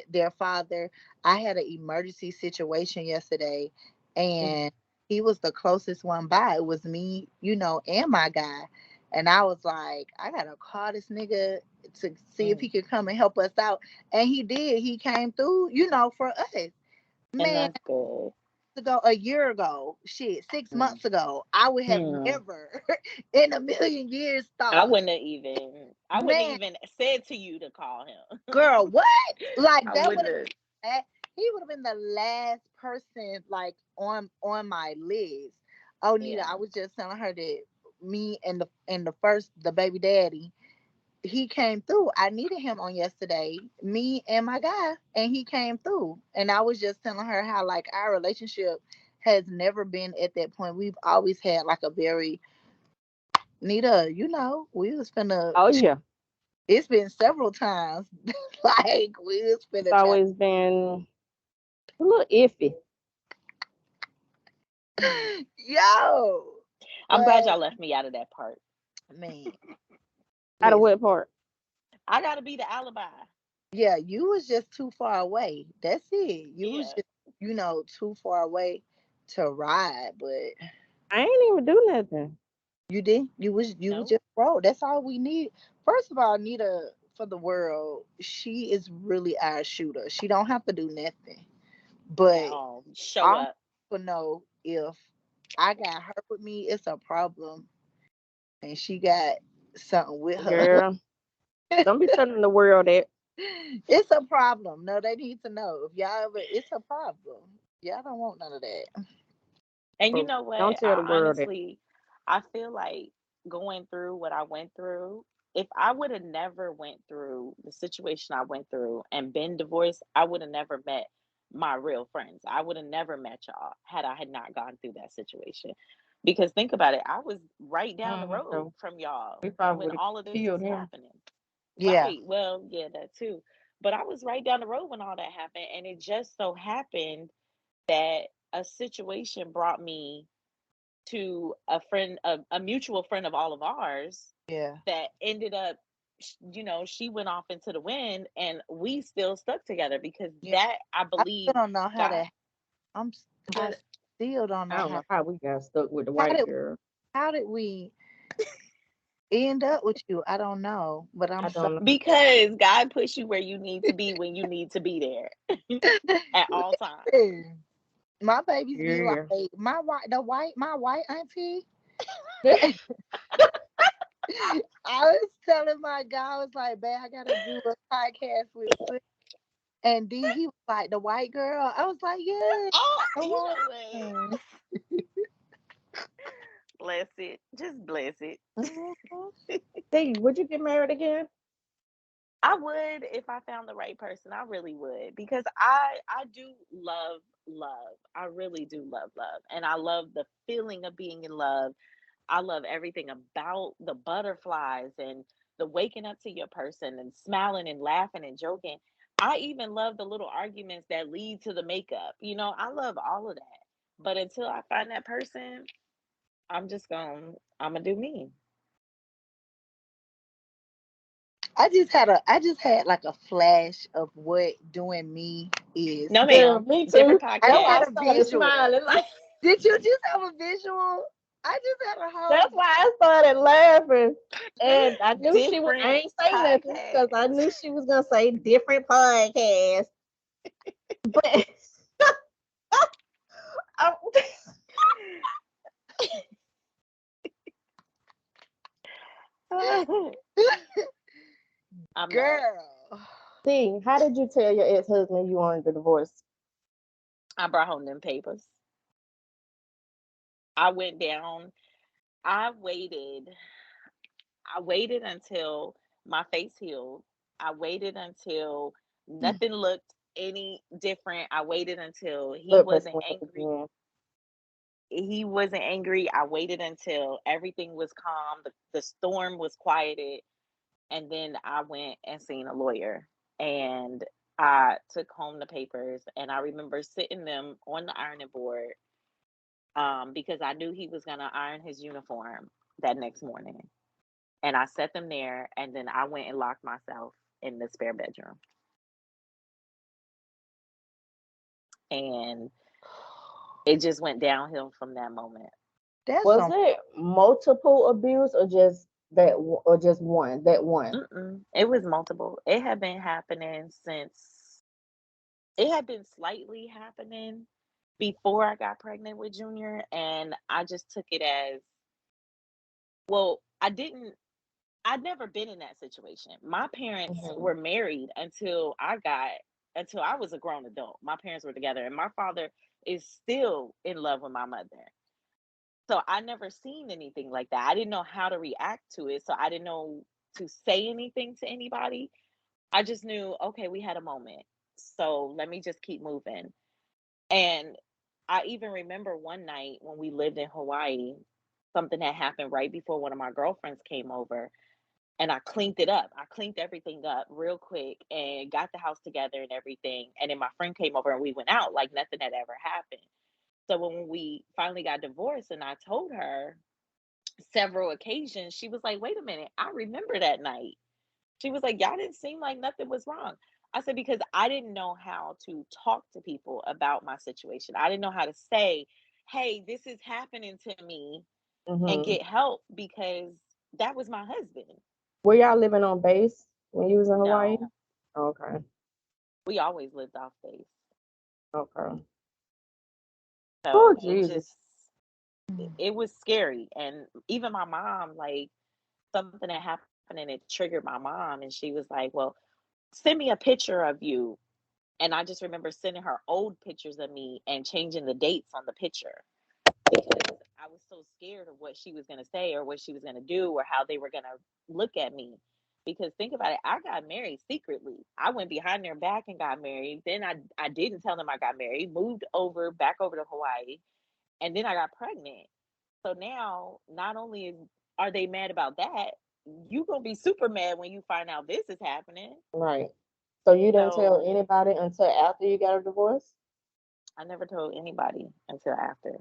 their father. I had an emergency situation yesterday, Mm. and he was the closest one by. It was me, and my guy. And I was like, I gotta call this nigga to see if he Mm. could come and help us out. And he did. He came through, for us. And Man, that's good. a year ago, shit, six Mm. months ago, I would have Hmm. never in a million years I thought, wouldn't have even I wouldn't have man, even said to you to call him. girl, what? Like I that would wouldn't have. have he would have been the last person like on my list. Oh, Nita, Yeah. I was just telling her that me and the baby daddy, he came through. I needed him on yesterday, me and my guy, and he came through. And I was just telling her how like our relationship has never been at that point. We've always had like a very Nita, we was finna. Oh yeah. It's been several times, like we was It's finna try. always been a little iffy. Yo, I'm glad but y'all left me out of that part. man, Out of listen, what part? I gotta be the alibi. yeah, you was just too far away. That's it. You was Yeah. just, too far away to ride, but I ain't even do nothing. you did. You was No. just broke. That's all we need. First of all, Nita for the world, she is really our shooter. She don't have to do nothing. At But all. Show I up. will know if I got her with me, it's a problem, and she got something with her. Girl, don't be telling the world that. It's a problem. No, they need to know. If y'all ever, it's a problem. Y'all don't want none of that. And you For, know what? don't tell the world that. I feel like going through what I went through, if I would have never went through the situation I went through and been divorced, I would have never met my real friends. I would have never met y'all had I had not gone through that situation. Because think about it, I was right down the road So from y'all we probably when would have all of this was killed him. happening. Yeah. Right. Well, yeah, that too. But I was right down the road when all that happened. And it just so happened that a situation brought me to a friend, a mutual friend of all of ours Yeah. that ended up, she went off into the wind and we still stuck together because Yeah. that, I I believe, still don't know how God. to. I'm. I But still don't I know don't how. know how we got stuck with the How white did girl. how did we end up with you? I don't know, but I'm I so. don't know. because God puts you where you need to be when you need to be there at all times. Listen, my babies be like Yeah. my white auntie. I was telling my guy, I was like, "Babe, I gotta do a podcast with Sis." And then he was like, "The white girl." I was like, "Yeah, Oh, the you white know what? one." Bless it. Just bless it. Mhm. See, would you get married again? I would if I found the right person. I really would because I do love. I really do love. And I love the feeling of being in love. I love everything about the butterflies and the waking up to your person and smiling and laughing and joking. I even love the little arguments that lead to the makeup. I love all of that. But until I find that person, I'm gonna do me. I just had like a flash of what doing me is. No, But Girl, ma'am. me Different too. I That's just why had I podcast. a started visual. smiling. Like Did you just have a visual? I just had a whole that's why I started laughing. And I knew she was. I Different ain't say nothing because I podcast. knew she was gonna say different podcast. But I, I'm not. girl. see, how did you tell your ex-husband you wanted the divorce? I brought home them papers. I went down. I waited. I waited until my face healed. I waited until nothing looked any different. I waited until he Look, wasn't Pastor angry. again. He wasn't angry. I waited until everything was calm. The storm was quieted. And then I went and seen a lawyer. And I took home the papers. And I remember sitting them on the ironing board because I knew he was going to iron his uniform that next morning. And I set them there. And then I went and locked myself in the spare bedroom. And it just went downhill from that moment. That's Was some it multiple abuse or just or just one? That one. Mm-mm. It was multiple. It had been happening since it had been slightly happening before I got pregnant with Junior. And I just took it as well, I'd never been in that situation. My parents Mhm. were married until I was a grown adult. My parents were together, and my father is still in love with my mother. So I never seen anything like that. I didn't know how to react to it. So I didn't know to say anything to anybody. I just knew, okay, we had a moment. So let me just keep moving. And I even remember one night when we lived in Hawaii, something had happened right before one of my girlfriends came over and I cleaned it up. I cleaned everything up real quick and got the house together and everything. And then my friend came over and we went out like nothing had ever happened. So when we finally got divorced and I told her several occasions, she was like, wait a minute, I remember that night. She was like, y'all didn't seem like nothing was wrong. I said, because I didn't know how to talk to people about my situation. I didn't know how to say, hey, this is happening to me and Mm-hmm. get help, because that was my husband. Were y'all living on base when you was in Hawaii? No, Okay. we always lived off base. Okay. Oh, So it Jesus. just, it was scary. And even my mom, like, something that happened and it triggered my mom. And she was like, well, send me a picture of you. And I just remember sending her old pictures of me and changing the dates on the picture, because I was so scared of what she was going to say or what she was going to do or how they were going to look at me. Because think about it, I got married secretly. I went behind their back and got married. Then I didn't tell them I got married, moved over back over to Hawaii, and then I got pregnant. So now, not only are they mad about that, you gonna be super mad when you find out this is happening. Right. So you didn't tell So anybody until after you got a divorce? I never told anybody until after.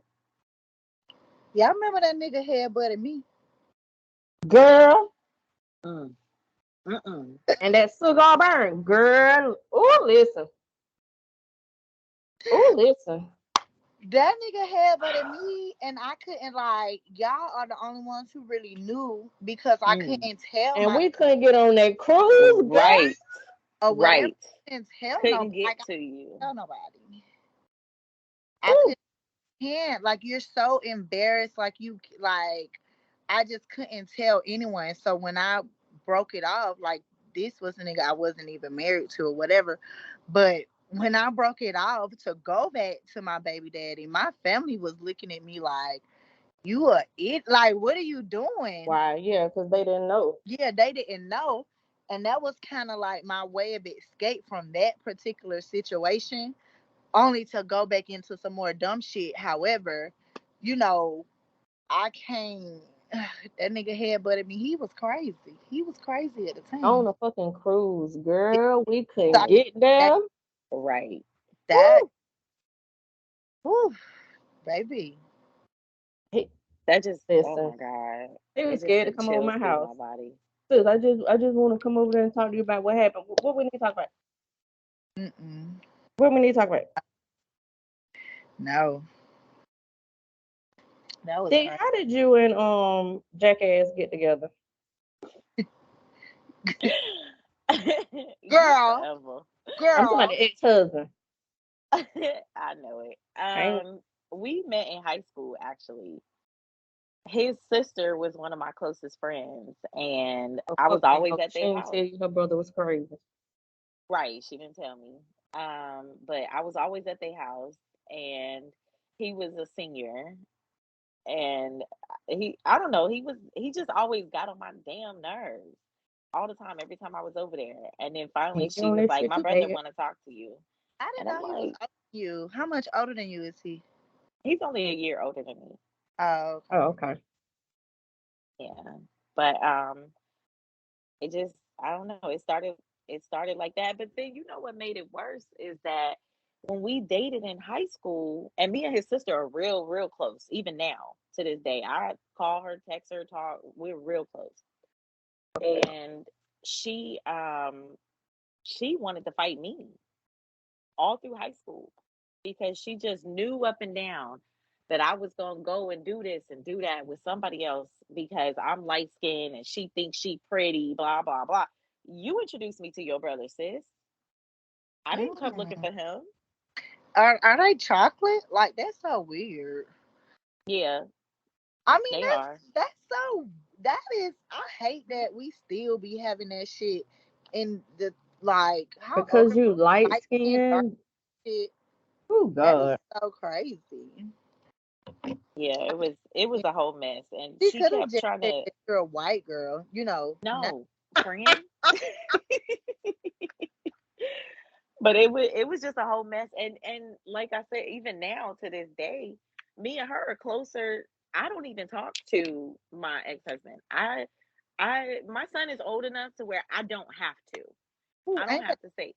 Y'all remember that nigga head butted me? Girl, Mm. Mm-mm. and that cigar burn. Girl. Oh, listen. Oh, listen. That nigga head butted me, and I couldn't, like, y'all are the only ones who really knew, because I Mm. couldn't tell And my we couldn't get on that cruise, girl. Right, or whatever. right. I couldn't tell Couldn't nobody. Like, get I to you. couldn't tell nobody. I Ooh, can't. Like, you're so embarrassed. Like, you, like, I just couldn't tell anyone. So when I broke it off, like, this was a nigga I wasn't even married to or whatever. But when I broke it off to go back to my baby daddy, my family was looking at me like, you are it. Like, what are you doing? why? Yeah, because they didn't know. Yeah, they didn't know. And that was kind of like my way of escape from that particular situation, only to go back into some more dumb shit. However, you know, I can't. That nigga head butted me. He was crazy. He was crazy at the On time. a fucking cruise, girl. We couldn't That, get that, there. Right. that Woo. whew, baby. He, That just, oh listen, my God. he was It just scared to sent come over chills my through house. my body. Sis, I just want to come over there and talk to you about what happened. What we need to talk about? Mm-mm. What we need to talk about? No, that was See, crazy. how did you and Jackass get together? You Girl, forever. I'm talking about girl. the ex-husband. I know it. I ain't We met in high school, actually. His sister was one of my closest friends, and no I was fuck that always hoe. at She their didn't tell house. you her brother was crazy. Right, she didn't tell me. But I was always at their house, and he was a senior, and I don't know, he just always got on my damn nerves all the time, every time I was over there. And then finally And you she on was that like, shit my too brother bad. want to talk to you. I And didn't I'm know he was like, older than you. How much older than you is he? he's only a year older than me. Oh, Oh, okay. okay. Yeah. But it just, I don't know, it started like that. But then you know what made it worse is that when we dated in high school, and me and his sister are real, real close, even now to this day. I call her, text her, talk, we're real close. And she she wanted to fight me all through high school, because she just knew up and down that I was gonna go and do this and do that with somebody else because I'm light skinned and she thinks she pretty, blah blah blah. You introduced me to your brother, sis. I didn't come looking Mm. for him. Are they chocolate? Like, that's so weird. Yeah, I mean, they that's are. that's so that is. I hate that we still be having that shit in the, like, how old Because are you light light skin dark skinned. shit? Oh That is God. so crazy. Yeah, it was a whole mess, and She she could have kept just trying said to. that you're a white girl, not. No, friend. But it was just a whole mess. And like I said, even now to this day, me and her are closer. I don't even talk to my ex-husband. My son is old enough to where I don't have to. Ooh, I don't ain't that have to say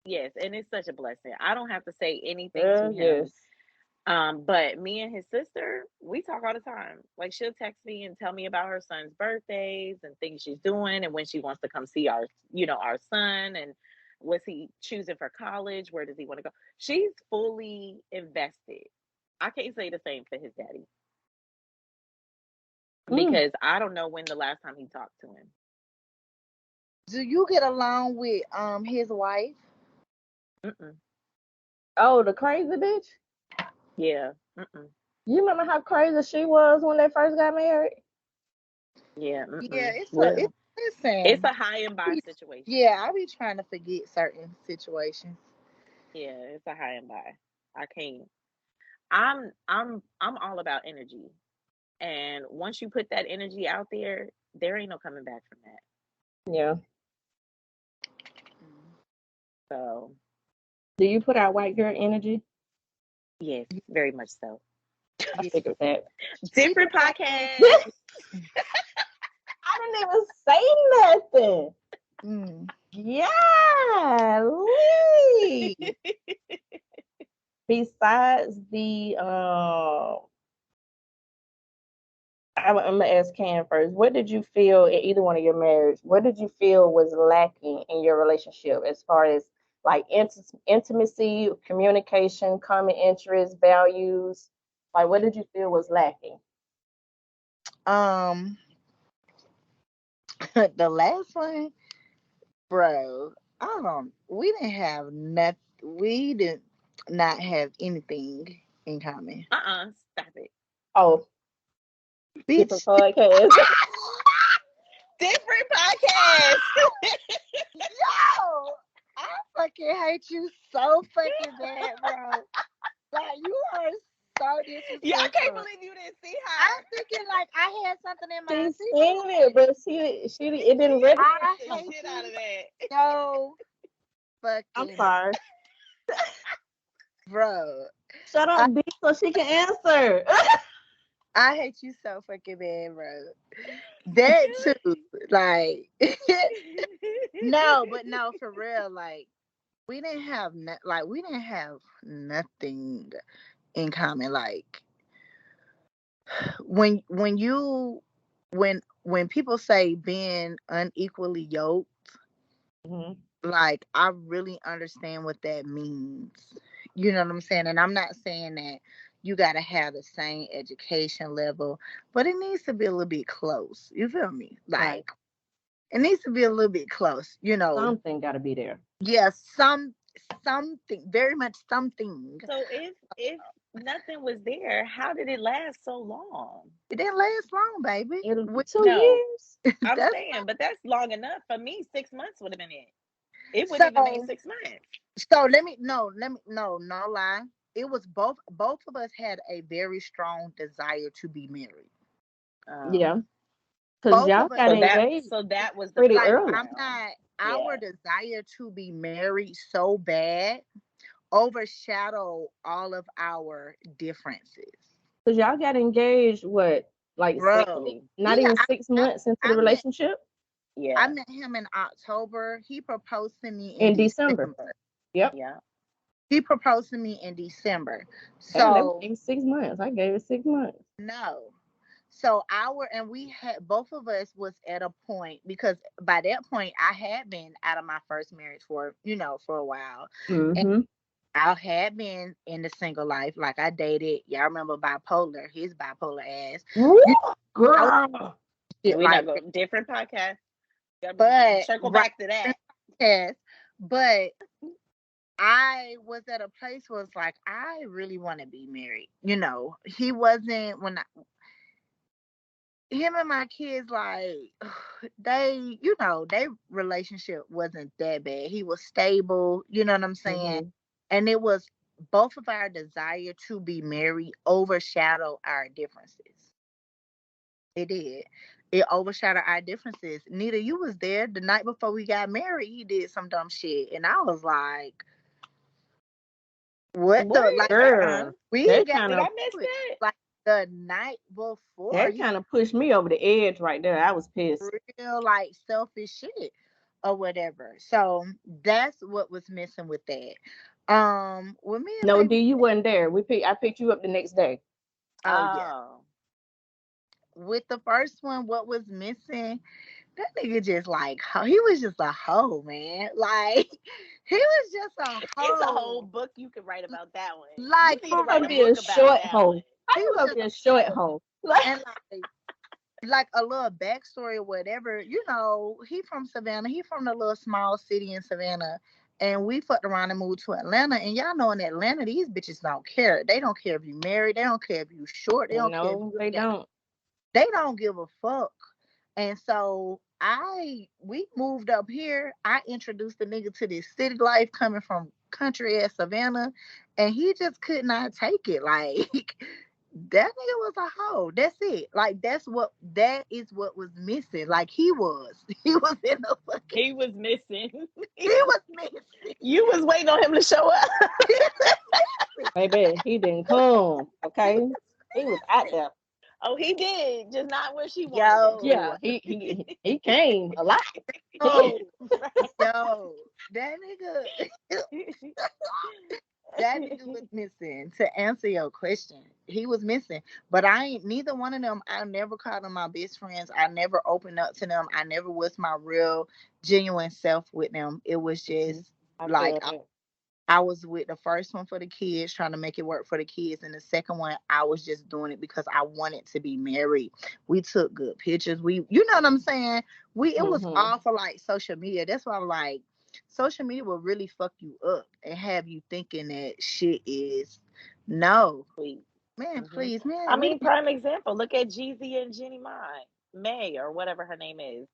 yes, and it's such a blessing. I don't have to say anything to Girl, him yes. But me and his sister, we talk all the time. Like she'll text me and tell me about her son's birthdays and things she's doing and when she wants to come see our son and what's he choosing for college, where does he want to go. She's fully invested. I can't say the same for his daddy because I don't know when the last time he talked to him. Do you get along with his wife? Mm-mm. Oh, the crazy bitch? Yeah. Mm-mm. You remember how crazy she was when they first got married? Yeah. Yeah, Mm-mm. it's It's a high and by situation. Yeah, I be trying to forget certain situations. Yeah, it's a high and by. I can't. I'm all about energy. And once you put that energy out there ain't no coming back from that. Yeah. So Do you put out white girl energy? yes, very much so. I figured that. Different podcast. I didn't even say nothing. Mm. Yeah. Besides the I'm gonna ask Cam first. What did you feel in either one of your marriage? What did you feel was lacking in your relationship as far as like intimacy, communication, common interests, values? Like, what did you feel was lacking? The last one, bro. We didn't have nothing. We did not have anything in common. Stop it. Oh, Bitch. different podcast. Different podcast. Yo, I fucking hate you so fucking bad, bro. Like you are so disrespectful. Yeah, I can't believe you didn't see her. I'm thinking like I had something in my She seen it, but she it didn't register. I the hate shit you out of that. so I'm fucking, sorry. bro. Shut up, B, so she can answer. I hate you so fucking bad, bro. That too, like, no, but no, for real, like, we didn't have nothing in common. Like, when you when people say being unequally yoked, Mhm. like, I really understand what that means. You know what I'm saying? And I'm not saying that you got to have the same education level, but it needs to be a little bit close. You feel me? Like, Right. it needs to be a little bit close, Something got to be there. Yeah, something, very much something. So if nothing was there, how did it last so long? It didn't last long, baby. 2 No. years. I'm That's saying, but that's long enough. For me, 6 months would have been it. It so. wouldn't even made 6 months. So no lie. It was both of us had a very strong desire to be married. Yeah, because Both y'all of us, got engaged So that was the pretty like, early. I'm not. Our Yeah. desire to be married so bad overshadow all of our differences. Because y'all got engaged, what, like Bro, not yeah, even 6 months into the I met relationship? I Yeah. met him in October. He proposed to me In in December. December. Yep. Yeah. He proposed to me in December. Damn, that So was 6 months. I gave it 6 months. no. So we had, both of us was at a point, because by that point I had been out of my first marriage for a while. And Mm-hmm. I had been in the single life. Like, I dated, y'all remember Bipolar, his bipolar ass. Woo, I was girl. shit We're not like going different podcast. but Circle right, back to that. yes, but I was at a place where it's like, I really want to be married. He wasn't, him and my kids, like, their relationship wasn't that bad. He was stable, you know what I'm saying? Mm-hmm. And it was both of our desire to be married overshadowed our differences. It did. It overshadowed our differences. Nita, you was there the night before we got married. He did some dumb shit, and I was like, "What the What? like?" Girl, We that got kind Did I of miss that? like the night before. He pushed me over the edge right there. I was pissed. real like selfish shit or whatever. So that's what was missing with that. With me and No, baby. D, you wasn't there. I picked you up the next day. Oh yeah. Oh. With the first one, what was missing? That nigga just like he was just a hoe, man. Like he was just a It's a whole hoe. book you could write about that one. You Like need to for write Gonna a be a book real. about short that hoe. one. How He you was gonna just be a a short hoe. hoe? And like a little backstory or whatever, he from Savannah. He from the little small city in Savannah. And we fucked around and moved to Atlanta. And y'all know in Atlanta, these bitches don't care. They don't care if you married. They don't care if you short. They don't care if No, you they ain't got no. don't. They don't give a fuck. And so we moved up here. I introduced the nigga to this city life coming from country at Savannah, and he just could not take it. Like that nigga was a hoe. That's it. Like that is what was missing. Like he was in the fucking. He was missing. He was missing. You was waiting on him to show up. Baby, he didn't come. Okay, he was out there. Oh, he did, just not where she wanted him Yo, Yeah, to. he came a lot. yo, yo, that nigga. That nigga was missing. To answer your question, he was missing. But I ain't neither one of them. I never called them my best friends. I never opened up to them. I never was my real, genuine self with them. It was just I like feel that. I was with the first one for the kids, trying to make it work for the kids, and the second one I was just doing it because I wanted to be married. We took good pictures. You know what I'm saying? It was Mm-hmm. all for like social media. That's why I'm like, social media will really fuck you up and have you thinking that shit is no, Sweet. man. Hmm. Please, I man. We mean, prime example. Look at Jeezy and Jenny May or whatever her name is.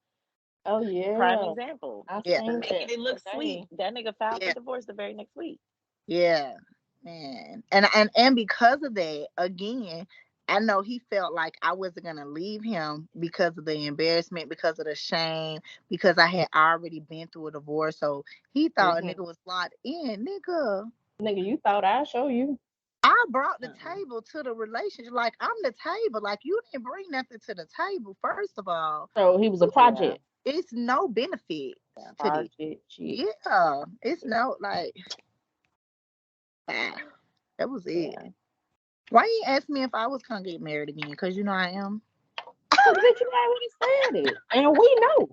Oh Prime yeah, example. I yeah, seen Making that it look sweet. today. That nigga filed for yeah, divorce the very next week. yeah, man. And because of that, again, I know he felt like I wasn't gonna leave him because of the embarrassment, because of the shame, because I had already been through a divorce. So he thought a Mm-hmm. nigga was locked in. Nigga, Nigga, you thought I'd show you? I brought the Uh-uh. table to the relationship. Like I'm the table. Like you didn't bring nothing to the table. First of all, So he was a Yeah. project. it's no benefit Yeah. to this. Project shit. Yeah, it's no like ah, that was it. Yeah. Why you ask me if I was gonna get married again? Cause you know I am. Cause bitch, you already said it, and we know.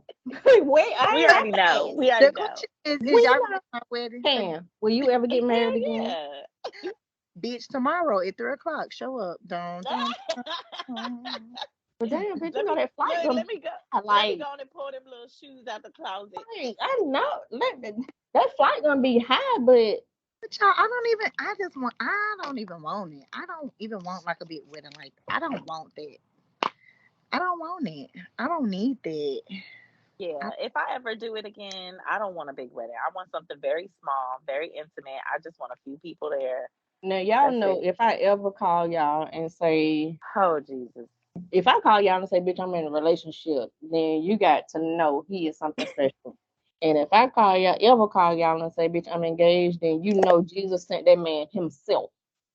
Wait, I We ain't already have to know. ask. We The already know. question is We y'all know. ready for my wedding? Can will you ever get married Hell again? yeah. Bitch, tomorrow at 3 o'clock. Show up. Dun. But damn, bitch, you Let know me that flight look. gonna Let me go. Let me like. go on and pull them little shoes out the closet. Like, I know that flight gonna be high, but But y'all, I don't even want it. I don't even want like a big wedding like that. I don't want that. I don't want it. I don't need that. I, Yeah, if I ever do it again, I don't want a big wedding. I want something very small, very intimate. I just want a few people there. now y'all That's know it. if I ever call y'all and say Oh Jesus. if I call y'all and say, bitch, I'm in a relationship, then you got to know he is something special. And if I ever call y'all and say, bitch, I'm engaged, then you know Jesus sent that man himself.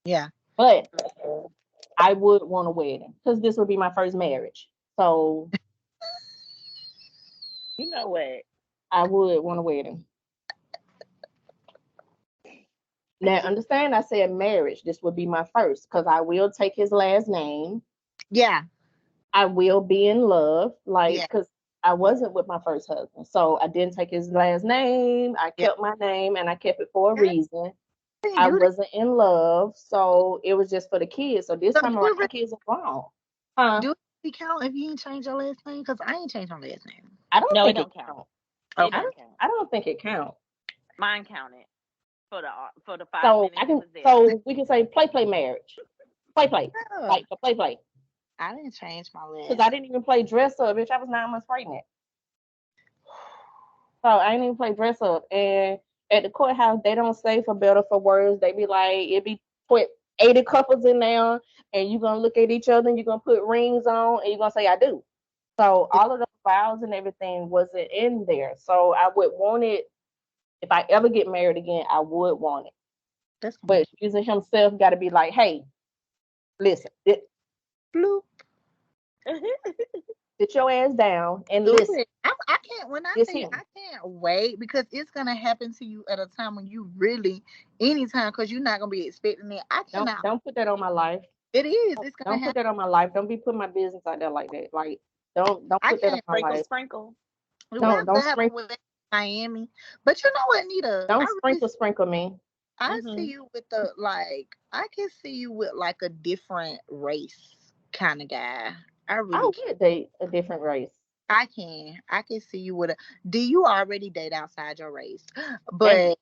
yeah. But Mhm. I would want a wedding because this would be my first marriage. So You know what? I would want a wedding. Now, understand, I said marriage. This would be my first because I will take his last name. Yeah. I will be in love, like, Yeah. because I wasn't with my first husband. So I didn't take his last name. I Yeah. kept my name and I kept it for a I reason. didn't I do that. wasn't in love. So it was just for the kids. So this So time do around, it the really, kids are grown. Huh? do it really count if you ain't changed your last name? Because I ain't changed my last name. I don't No, it think it don't count. counts. It Okay. I don't don't, count. I don't think it counts. Mine counted for the five So minutes he was there. so we can say play marriage. Play. Yeah. Like the play. I didn't change my Because last. I didn't even play dress up, bitch. I was 9 months pregnant. So I didn't even play dress up. And at the courthouse, they don't say for better for worse. They be like, it be put 80 couples in there, and you're gonna look at each other and you're gonna put rings on and you're gonna say, I do. So all of those vows and everything wasn't in there. So I would want it if I ever get married again, I would want it. That's gonna be But cute. using himself gotta be like, hey, listen, Bloop. sit your ass down and Do listen. it. I can't. When I It's say him. I can't can't wait because it's gonna happen to you at a time when you really anytime because you're not gonna be expecting it. I Don't cannot. don't put that on my life. It is. It's gonna Don't put happen. that on my life. Don't be putting my business out there like that. Like don't I put that on can't. my Sprinkle, life. sprinkle. We Don't have to don't have a sprinkle wedding in Miami. But you know what, Nita? don't sprinkle me. I see Mm-hmm. you with the like. I can see you with like a different race kind of guy. I I really can. would date a different race. I can. I can see you with a. Do you already date outside your race? And But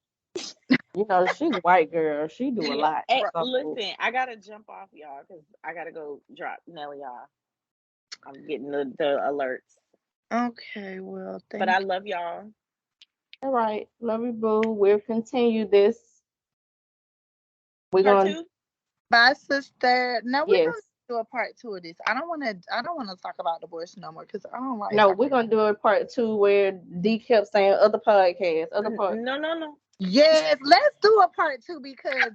you know, she's a white girl. She do a lot. Hey, So listen, I gotta jump off y'all because I gotta go drop Nelly off. I'm getting the alerts. okay, well, But I thank. love y'all. all right, love you, boo. We'll continue this. We're Part gonna two? Bye, sister. No, we're yes. gonna do a part two of this. I don't want to. I don't want to talk about divorce no more because I don't like No, talking. we're gonna do a part two where D kept saying other podcasts, other part. No, no, no. Yes, let's do a part two because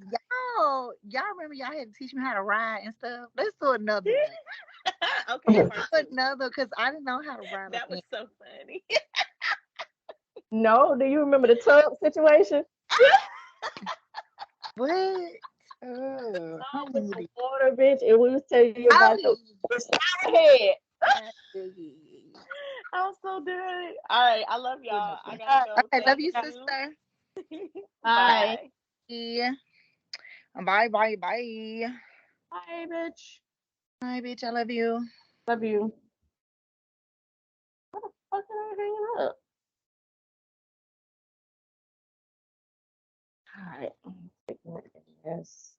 y'all remember y'all had to teach me how to ride and stuff. Let's do another one. Okay, part two. Another because I didn't know how to ride a That was man. so funny. No, do you remember the tub situation? What? Oh, How with can you the be? water, bitch, and we was telling you Oh, about the head. I'm so dead. All right, I love y'all. I gotta All go. okay, love Thank you, you. sister. right. Bye. Yeah. Bye, bye, bye. Bye, bitch. Bye, bitch. I love you. Love you. What the fuck are I hanging up? All right. Yes.